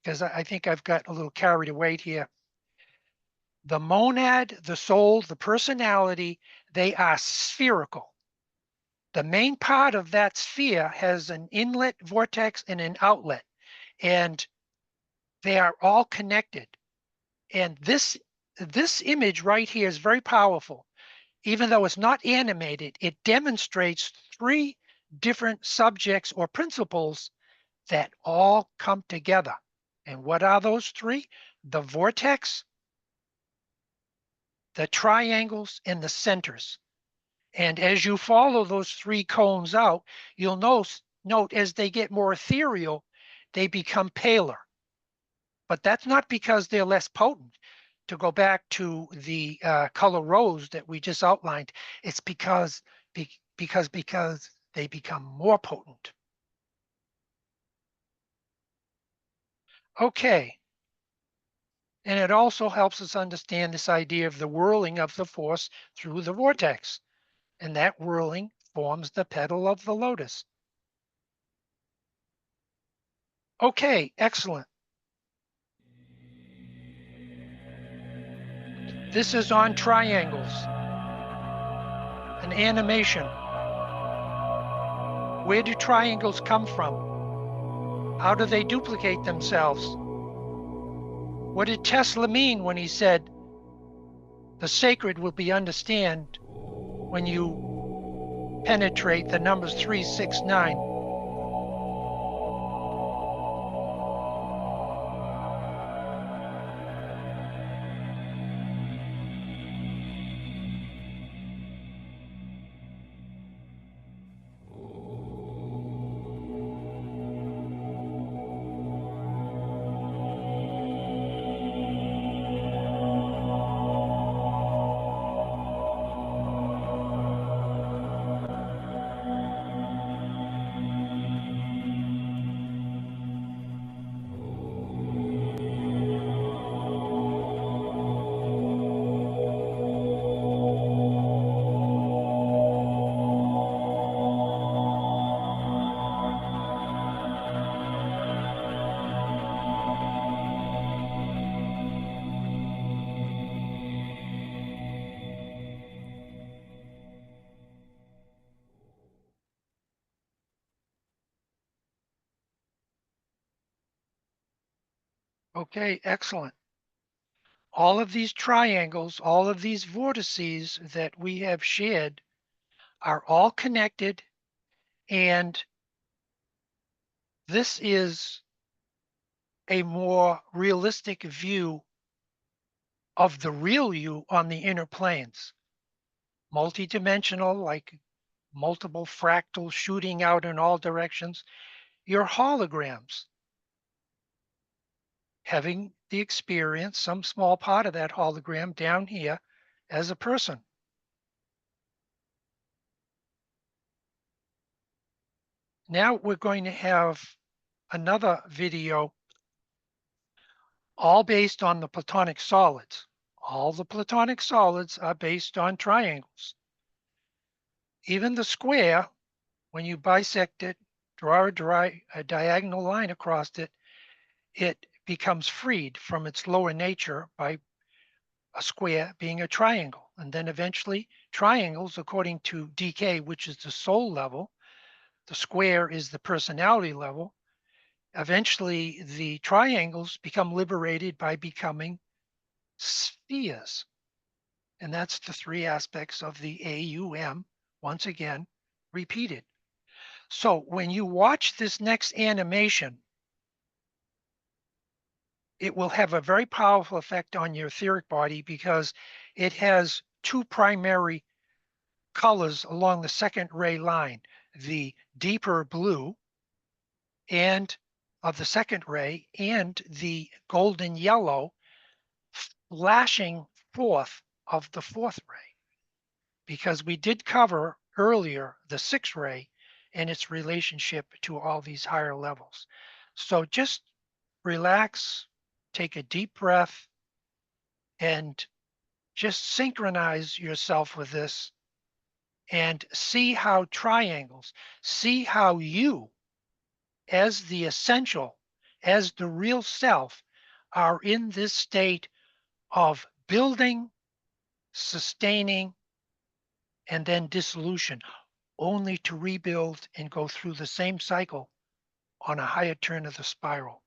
because I think I've got a little carried away here. The monad, the soul, the personality, they are spherical. The main part of that sphere has an inlet, vortex, and an outlet, and they are all connected. And this image right here is very powerful. Even though it's not animated, it demonstrates 3 different subjects or principles that all come together. And what are those 3? The vortex, the triangles, and the centers. And as you follow those 3 cones out, you'll note as they get more ethereal, they become paler. But that's not because they're less potent. To go back to the color rose that we just outlined, it's because they become more potent. Okay. And it also helps us understand this idea of the whirling of the force through the vortex. And that whirling forms the petal of the lotus. Okay, excellent. This is on triangles, an animation. Where do triangles come from? How do they duplicate themselves? What did Tesla mean when he said, the sacred will be understood when you penetrate the numbers 3, 6, 9? Okay, excellent. All of these triangles, all of these vortices that we have shared are all connected, and this is a more realistic view of the real you on the inner planes. Multidimensional, like multiple fractals shooting out in all directions. Your holograms, having the experience, some small part of that hologram down here as a person. Now we're going to have another video, all based on the Platonic solids. All the Platonic solids are based on triangles. Even the square, when you bisect it, draw a diagonal line across it, it becomes freed from its lower nature by a square being a triangle. And then eventually triangles, according to DK, which is the soul level, the square is the personality level. Eventually the triangles become liberated by becoming spheres. And that's the three aspects of the AUM, once again, repeated. So when you watch this next animation, it will have a very powerful effect on your etheric body because it has two primary colors along the second ray line, the deeper blue and of the second ray and the golden yellow flashing forth of the fourth ray, because we did cover earlier the sixth ray and its relationship to all these higher levels. So just relax, take a deep breath, and just synchronize yourself with this and see how triangles, see how you, as the essential, as the real self, are in this state of building, sustaining, and then dissolution, only to rebuild and go through the same cycle on a higher turn of the spiral.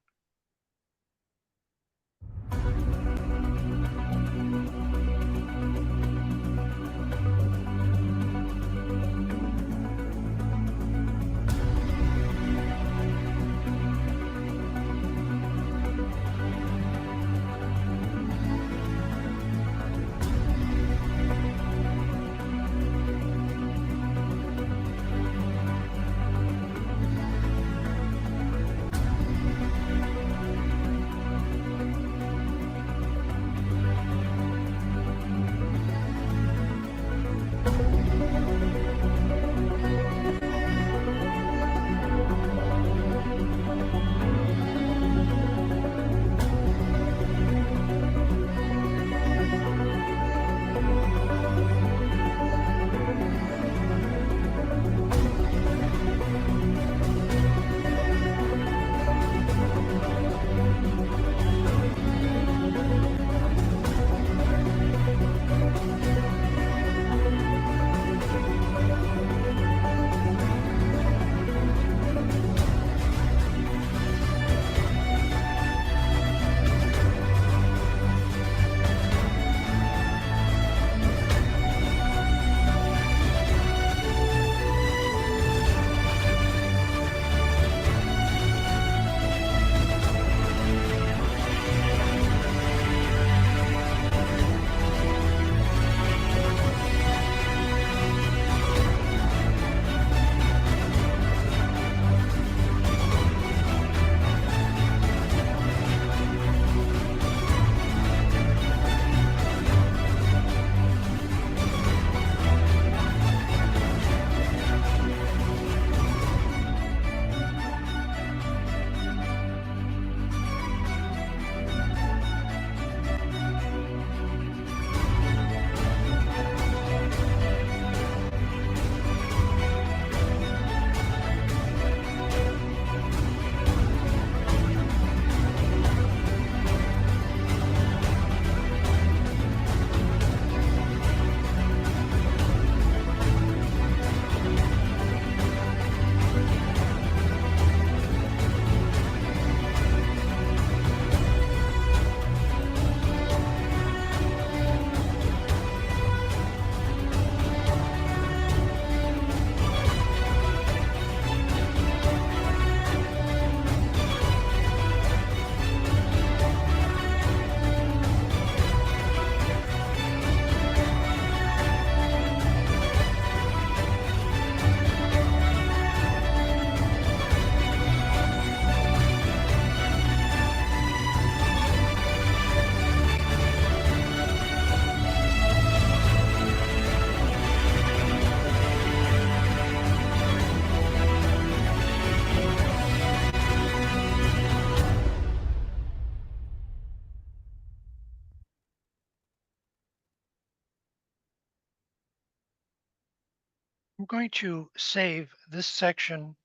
I'm going to save this section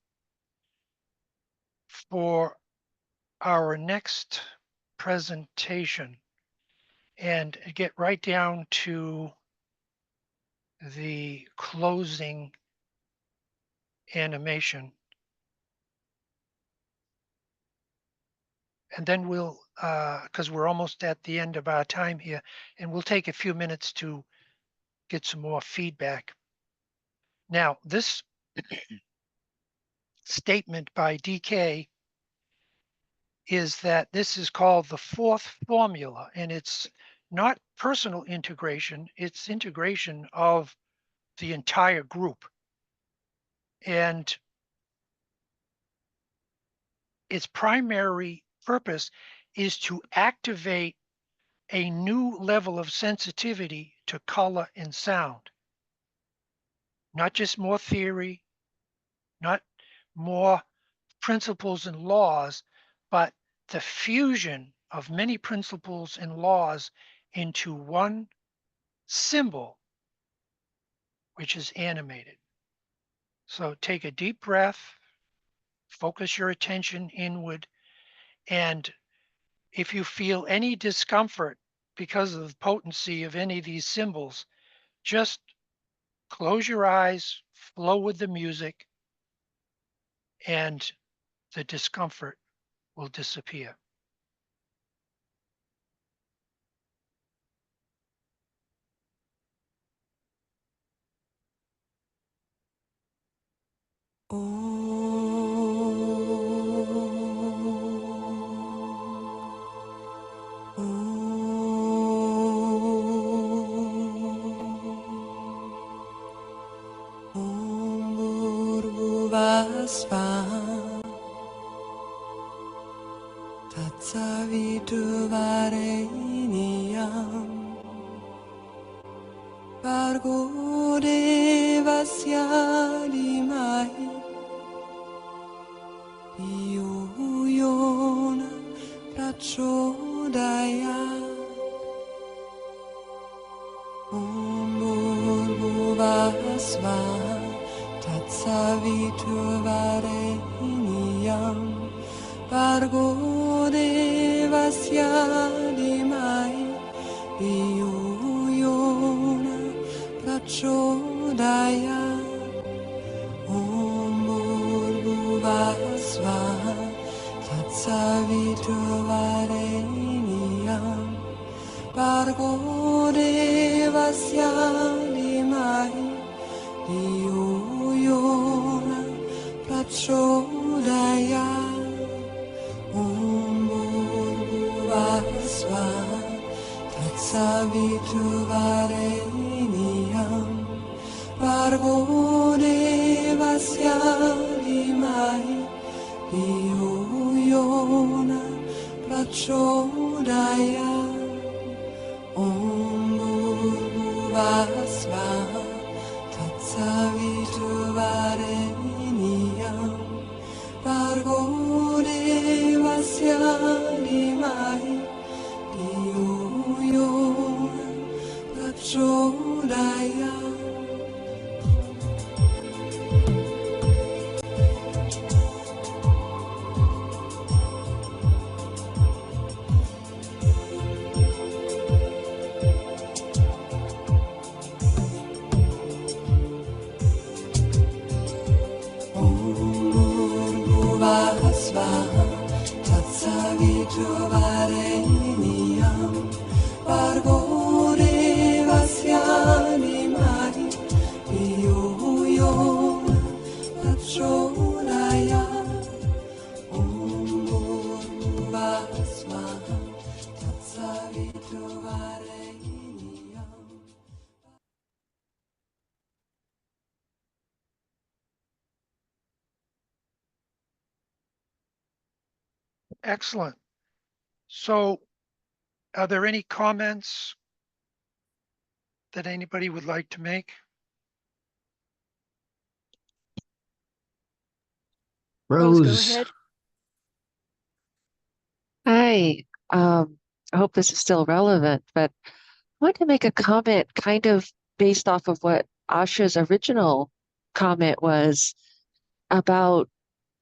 for our next presentation and get right down to the closing animation. And then we'll, because we're almost at the end of our time here, and we'll take a few minutes to get some more feedback. Now, this statement by DK is that this is called the fourth formula, and it's not personal integration, it's integration of the entire group. And its primary purpose is to activate a new level of sensitivity to color and sound. Not just more theory, not more principles and laws, but the fusion of many principles and laws into one symbol, which is animated. So take a deep breath, focus your attention inward, and if you feel any discomfort because of the potency of any of these symbols, just close your eyes, flow with the music, and the discomfort will disappear. Bargo devasya limai Yona prachodaya Bhuvasva tatsavitu vareniyam Bargo devasya limai Yona prachodaya Bhuvasva tatsavitu vareniyam Bargo devasya limai Yona prachodaya Bhuvasva tatsavitu vareniyam Bargo devasya limai Yona prachodaya Bhuvasva tatsavitu vareniyam Bargo devasya limai Yona prachodaya Bhuvasva tatsavitu vareniyam Bargo devasya limai Yona prachodaya Bhuvasva tatsavitu vareniyam Excellent. So are there any comments that anybody would like to make? Rose, go Rose, ahead. Hi, I hope this is still relevant, but I want to make a comment kind of based off of what Asha's original comment was about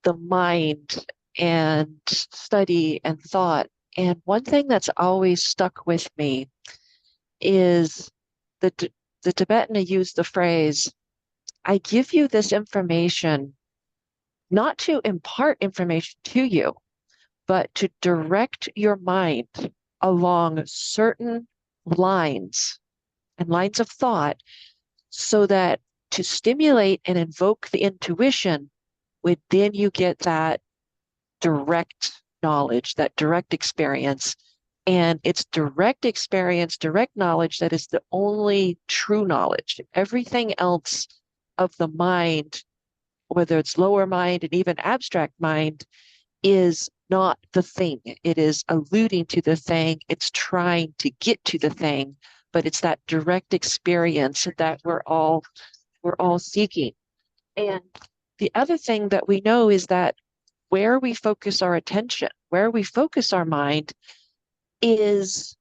the mind and study and thought. And one thing that's always stuck with me is the Tibetan used the phrase, I give you this information not to impart information to you, but to direct your mind along certain lines and lines of thought so that to stimulate and invoke the intuition, then you get that direct knowledge, that direct experience. And it's direct experience, direct knowledge that is the only true knowledge. Everything else of the mind, whether it's lower mind and even abstract mind, is not the thing. It is alluding to the thing. It's trying to get to the thing, but it's that direct experience that we're all seeking. And the other thing that we know is that where we focus our attention, where we focus our mind is,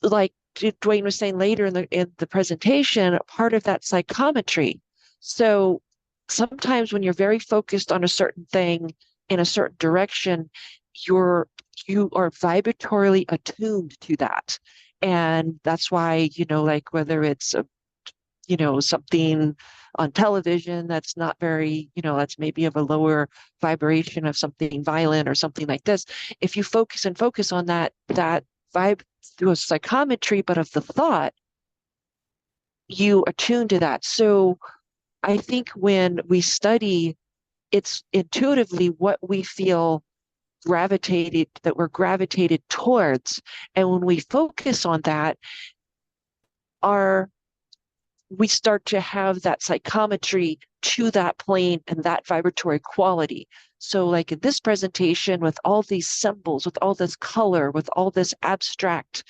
like Duane was saying later in the presentation, part of that psychometry. So sometimes when you're very focused on a certain thing in a certain direction, you are vibratorily attuned to that. And that's why, like whether it's something on television that's not very, that's maybe of a lower vibration of something violent or something like this. If you focus on that vibe through a psychometry, but of the thought, you attune to that. So I think when we study, it's intuitively what we feel we're gravitated towards. And when we focus on that, we start to have that psychometry to that plane and that vibratory quality. So like in this presentation, with all these symbols, with all this color, with all this abstract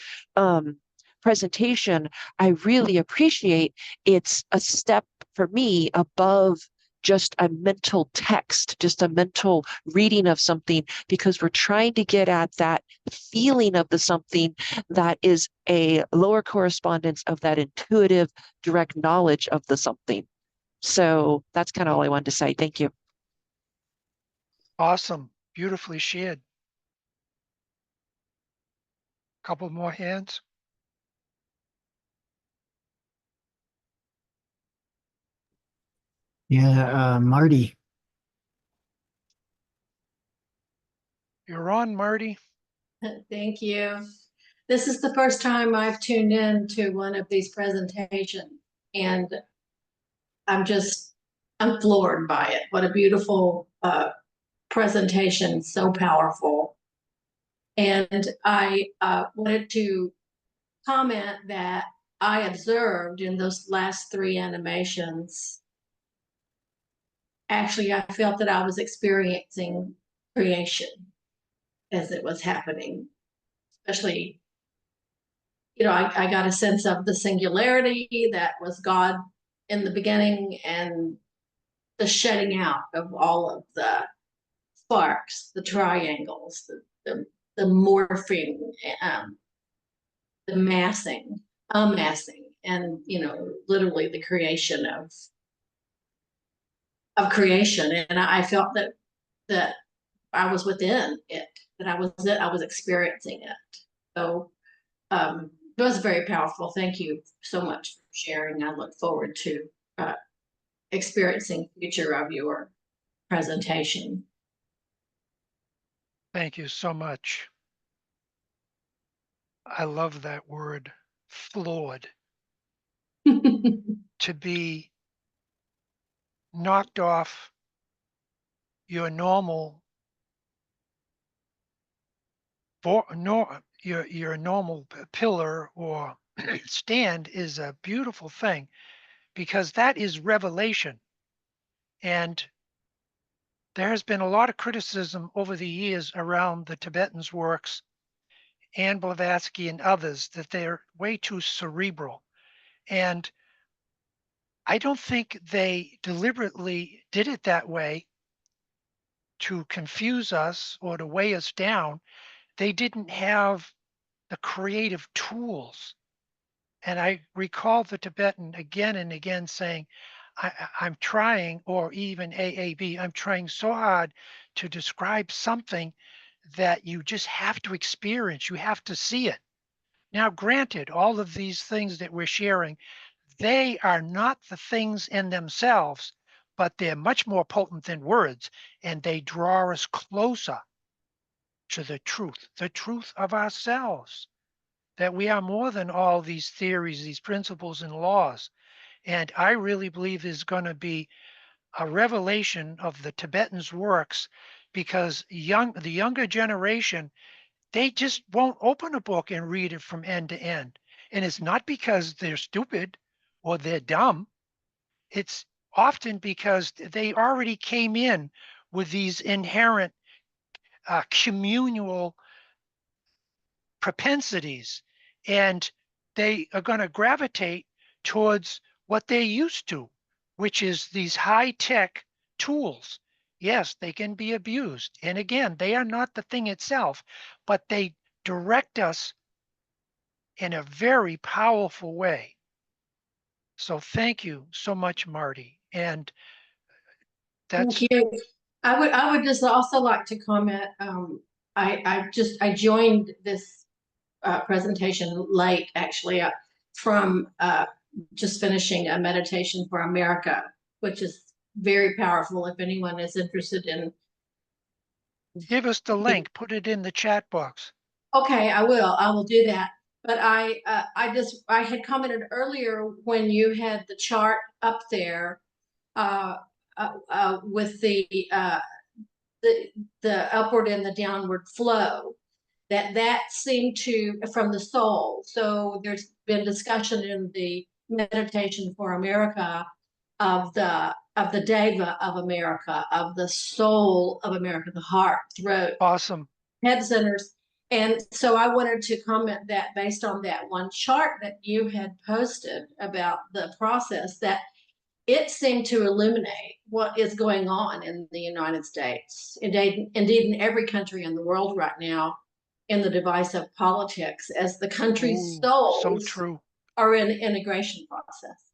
presentation, I really appreciate it's a step for me above just a mental text, just a mental reading of something, because we're trying to get at that feeling of the something that is a lower correspondence of that intuitive, direct knowledge of the something. So that's kind of all I wanted to say. Thank you. Awesome. Beautifully shared. Couple more hands. Yeah, Marty. You're on, Marty. Thank you. This is the first time I've tuned in to one of these presentations, and I'm floored by it. What a beautiful presentation, so powerful. And I wanted to comment that I observed in those last 3 animations, actually, I felt that I was experiencing creation as it was happening, especially, I got a sense of the singularity that was God in the beginning, and the shedding out of all of the sparks, the triangles, the morphing, the massing, unmassing, and literally the creation of creation. And I felt that I was within it, that I was experiencing it. So it was very powerful. Thank you so much for sharing. I look forward to experiencing future of your presentation. Thank you so much. I love that word, floored. To be knocked off your normal your normal pillar or stand is a beautiful thing, because that is revelation. And there has been a lot of criticism over the years around the Tibetans' works and Blavatsky and others that they're way too cerebral. And I don't think they deliberately did it that way to confuse us or to weigh us down. They didn't have the creative tools. And I recall the Tibetan again and again saying, I'm trying, or even AAB, I'm trying so hard to describe something that you just have to experience. You have to see it. Now, granted, all of these things that we're sharing, they are not the things in themselves, but they're much more potent than words, and they draw us closer to the truth of ourselves, that we are more than all these theories, these principles and laws. And I really believe there's going to be a revelation of the Tibetans' works, because the younger generation, they just won't open a book and read it from end to end. And it's not because they're stupid or they're dumb. It's often because they already came in with these inherent communal propensities, and they are going to gravitate towards what they're used to, which is these high tech tools. Yes, they can be abused. And again, they are not the thing itself, but they direct us in a very powerful way. So thank you so much, Marty. And Thank that's you. I would just also like to comment. I joined this presentation late, actually, from just finishing a meditation for America, which is very powerful. If anyone is interested in, give us the link, put it in the chat box. okay, I will do that. But I had commented earlier when you had the chart up there uh, with the the upward and the downward flow, that seemed to from the soul. So there's been discussion in the meditation for America of the deva of America, of the soul of America, the heart, throat, Awesome. head centers. And so I wanted to comment that based on that one chart that you had posted about the process, that it seemed to illuminate what is going on in the United States, indeed in every country in the world right now, in the divisive politics, as the country's Ooh, so souls true. are in integration process.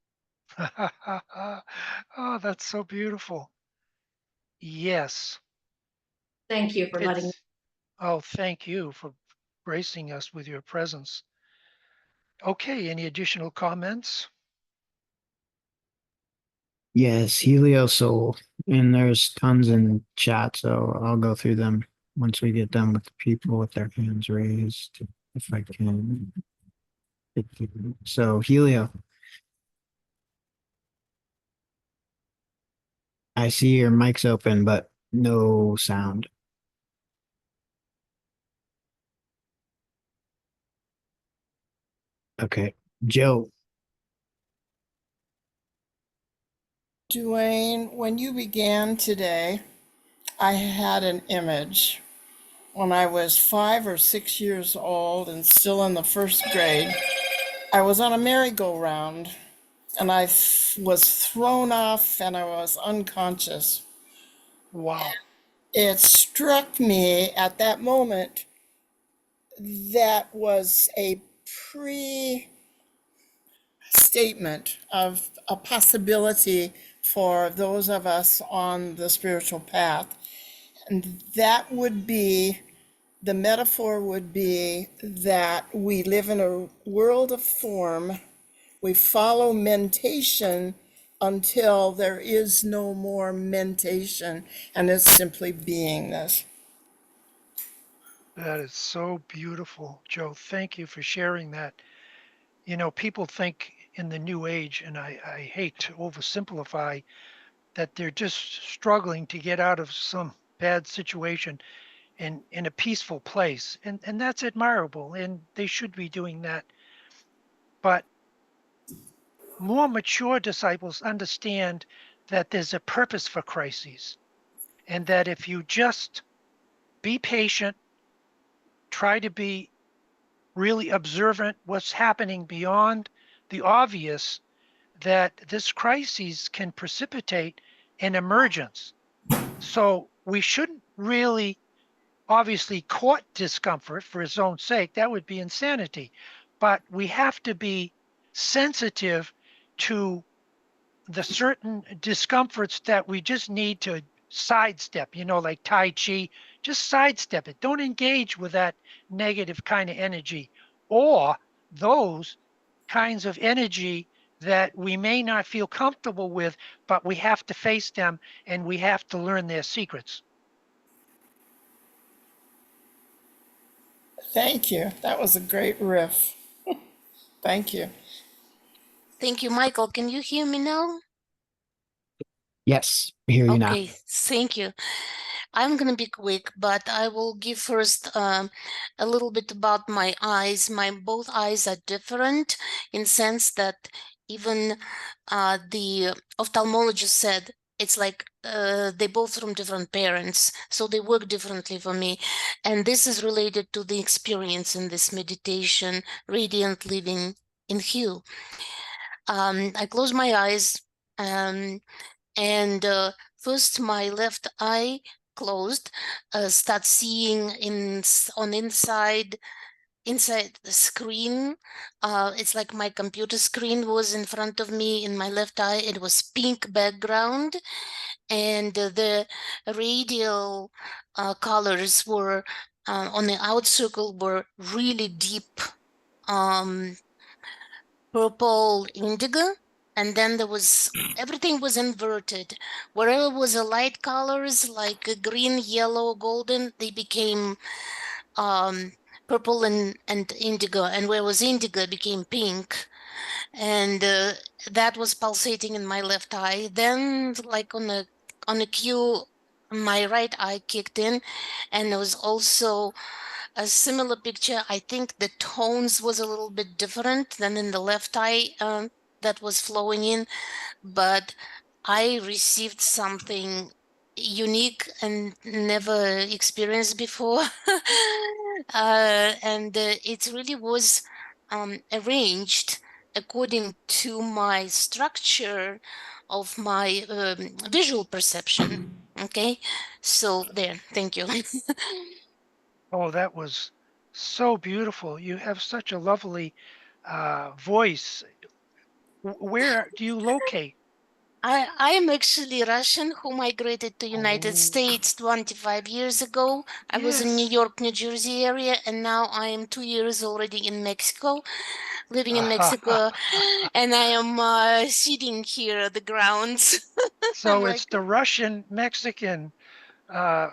Oh, that's so beautiful. Yes, Thank you for letting me. it's, oh, thank you for gracing us with your presence. Okay, any additional comments? Yes, Helio Soul. And there's tons in chat, so I'll go through them once we get done with the people with their hands raised, if I can. So, Helio, I see your mic's open, but no sound. Okay. Joe, Duane, when you began today, I had an image. When I was 5 or 6 years old and still in the first grade, I was on a merry-go-round and I was thrown off and I was unconscious. Wow. It struck me at that moment that was a pre statement of a possibility for those of us on the spiritual path. And that would be, the metaphor would be that we live in a world of form. We follow mentation until there is no more mentation, and it's simply beingness. That is so beautiful, Joe. Thank you for sharing that. You know, people think in the new age, and I hate to oversimplify, that they're just struggling to get out of some bad situation in a peaceful place. And that's admirable, and they should be doing that. But more mature disciples understand that there's a purpose for crises, and that if you just be patient, try to be really observant what's happening beyond the obvious, that this crisis can precipitate an emergence. So we shouldn't really obviously court discomfort for its own sake. That would be insanity. But we have to be sensitive to the certain discomforts that we just need to sidestep, like Tai Chi, just sidestep it. Don't engage with that negative kind of energy or those kinds of energy that we may not feel comfortable with, but we have to face them and we have to learn their secrets. Thank you. That was a great riff. Thank you. Thank you, Michael. Can you hear me now? Yes, hear you now. Okay, thank you. I'm gonna be quick, but I will give first a little bit about my eyes. My both eyes are different in sense that even the ophthalmologist said it's like they both from different parents, so they work differently for me. And this is related to the experience in this meditation, radiant living in hue. I close my eyes and first my left eye closed, start seeing on inside the screen. It's like my computer screen was in front of me in my left eye. It was pink background, and the radial colors were on the out circle were really deep purple indigo, and then there was everything was inverted. Wherever was a light colors like green, yellow, golden, they became purple and indigo, and where was indigo became pink, and that was pulsating in my left eye. Then like on a cue, my right eye kicked in, and there was also a similar picture. I think the tones was a little bit different than in the left eye that was flowing in, but I received something unique and never experienced before. And it really was arranged according to my structure of my visual perception. Okay, so there, thank you. Oh, that was so beautiful. You have such a lovely voice. Where do you locate? I am actually Russian who migrated to United Oh, States 25 years ago. I was in New yes. York, New Jersey area, and now I am 2 years already in Mexico, living in Mexico, and I am sitting here at the grounds. I'm So it's like, the Russian Mexican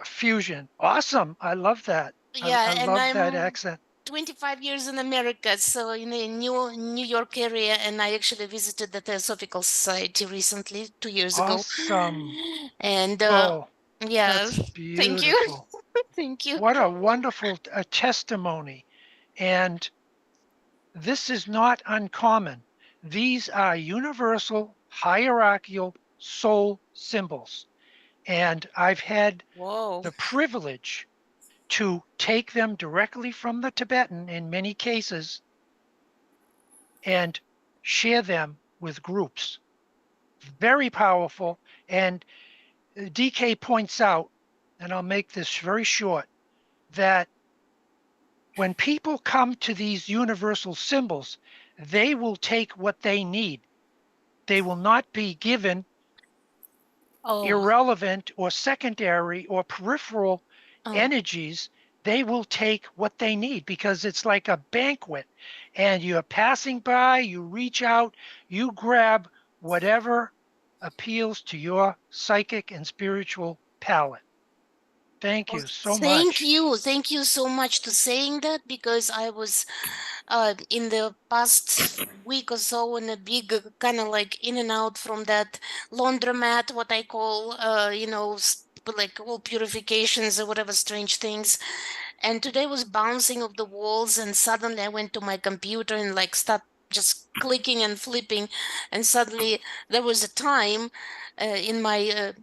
fusion. Awesome. I love that. I yeah, and love that I'm accent. 25 years in America, so in the New York area, and I actually visited the Theosophical Society recently, 2 years ago. Awesome. And Oh, yeah, that's thank you. beautiful. Thank you. What a wonderful testimony. And this is not uncommon. These are universal hierarchical soul symbols. And I've had Whoa. the privilege to take them directly from the Tibetan in many cases and share them with groups. Very powerful. And DK points out, and I'll make this very short, that when people come to these universal symbols, they will take what they need. They will not be given Oh, irrelevant or secondary or peripheral oh, energies. They will take what they need because it's like a banquet and you're passing by, you reach out, you grab whatever appeals to your psychic and spiritual palate. Thank well, you so thank much. you. Thank you so much to saying that because I was in the past week or so in a big kind of like in and out from that laundromat, what I call, like all purifications or whatever strange things. And today was bouncing off the walls, and suddenly I went to my computer and like start just clicking and flipping, and suddenly there was a time in my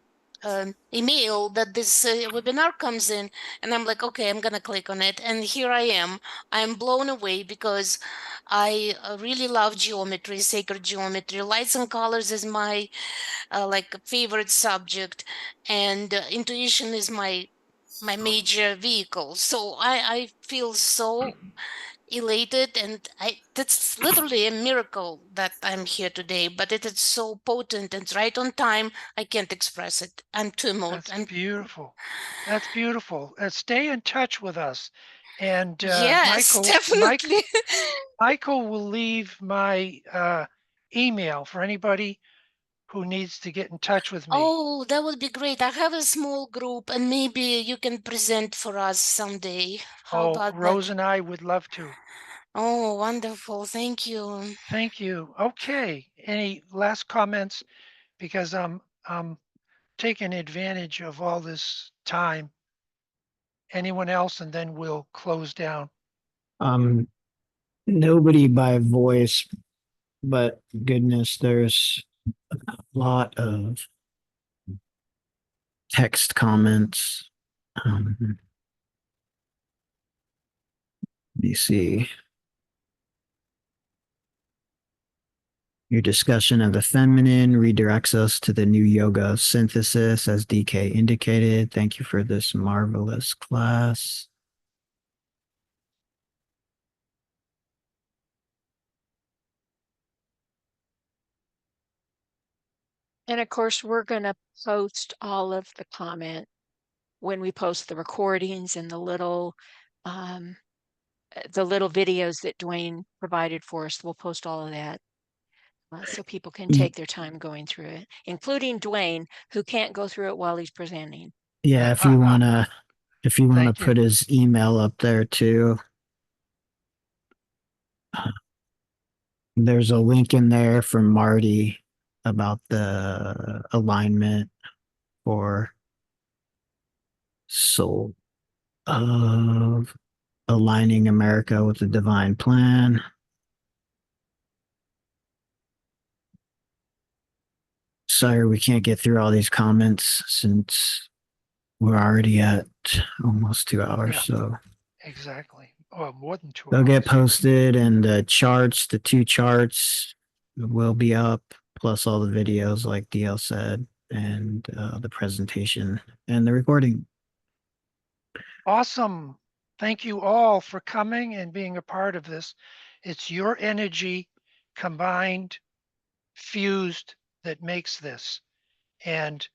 email that this webinar comes in, and I'm like, okay, I'm gonna click on it, and here I am. I'm blown away because I really love geometry, sacred geometry. Lights and colors is my like favorite subject, and intuition is my major vehicle. So I feel so elated, and that's literally a miracle that I'm here today, but it is so potent and right on time. I can't express it. I'm too emotional. That's beautiful. That's beautiful. Stay in touch with us. And Yes, definitely. Michael will leave my email for anybody who needs to get in touch with me. Oh, that would be great. I have a small group, and maybe you can present for us someday. How about Rose that? and I would love to. Oh, wonderful. Thank you. Thank you. Okay. Any last comments? Because I'm taking advantage of all this time. Anyone else? And then we'll close down. Nobody by voice, but goodness, there's a lot of text comments. Let me see. Your discussion of the feminine redirects us to the new yoga synthesis, as DK indicated. Thank you for this marvelous class. And of course, we're going to post all of the comment when we post the recordings and the little videos that Duane provided for us. We'll post all of that so people can take their time going through it, including Duane, who can't go through it while he's presenting. Yeah, if you wanna Thank you. put his email up there too. There's a link in there from Marty about the alignment for soul of aligning America with the divine plan. Sorry, we can't get through all these comments since we're already at almost 2 hours. Yeah. So Exactly. Oh, more than 2 they'll hours. get posted, and the charts, the 2 charts will be up, plus all the videos like DL said, and the presentation and the recording. Awesome. Thank you all for coming and being a part of this. It's your energy combined, fused, that makes this. And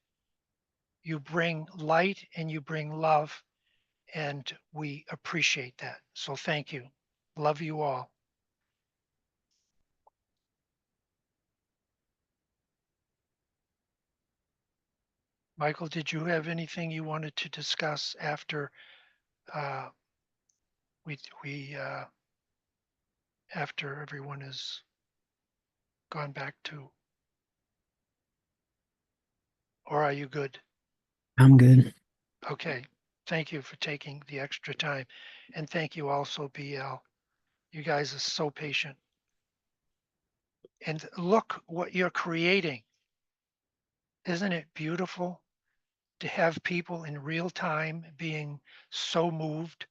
you bring light and you bring love, and we appreciate that. So thank you. Love you all. Michael, did you have anything you wanted to discuss after after everyone has gone back to, or are you good? I'm good. Okay. Thank you for taking the extra time. And thank you also, BL. You guys are so patient. And look what you're creating. Isn't it beautiful to have people in real time being so moved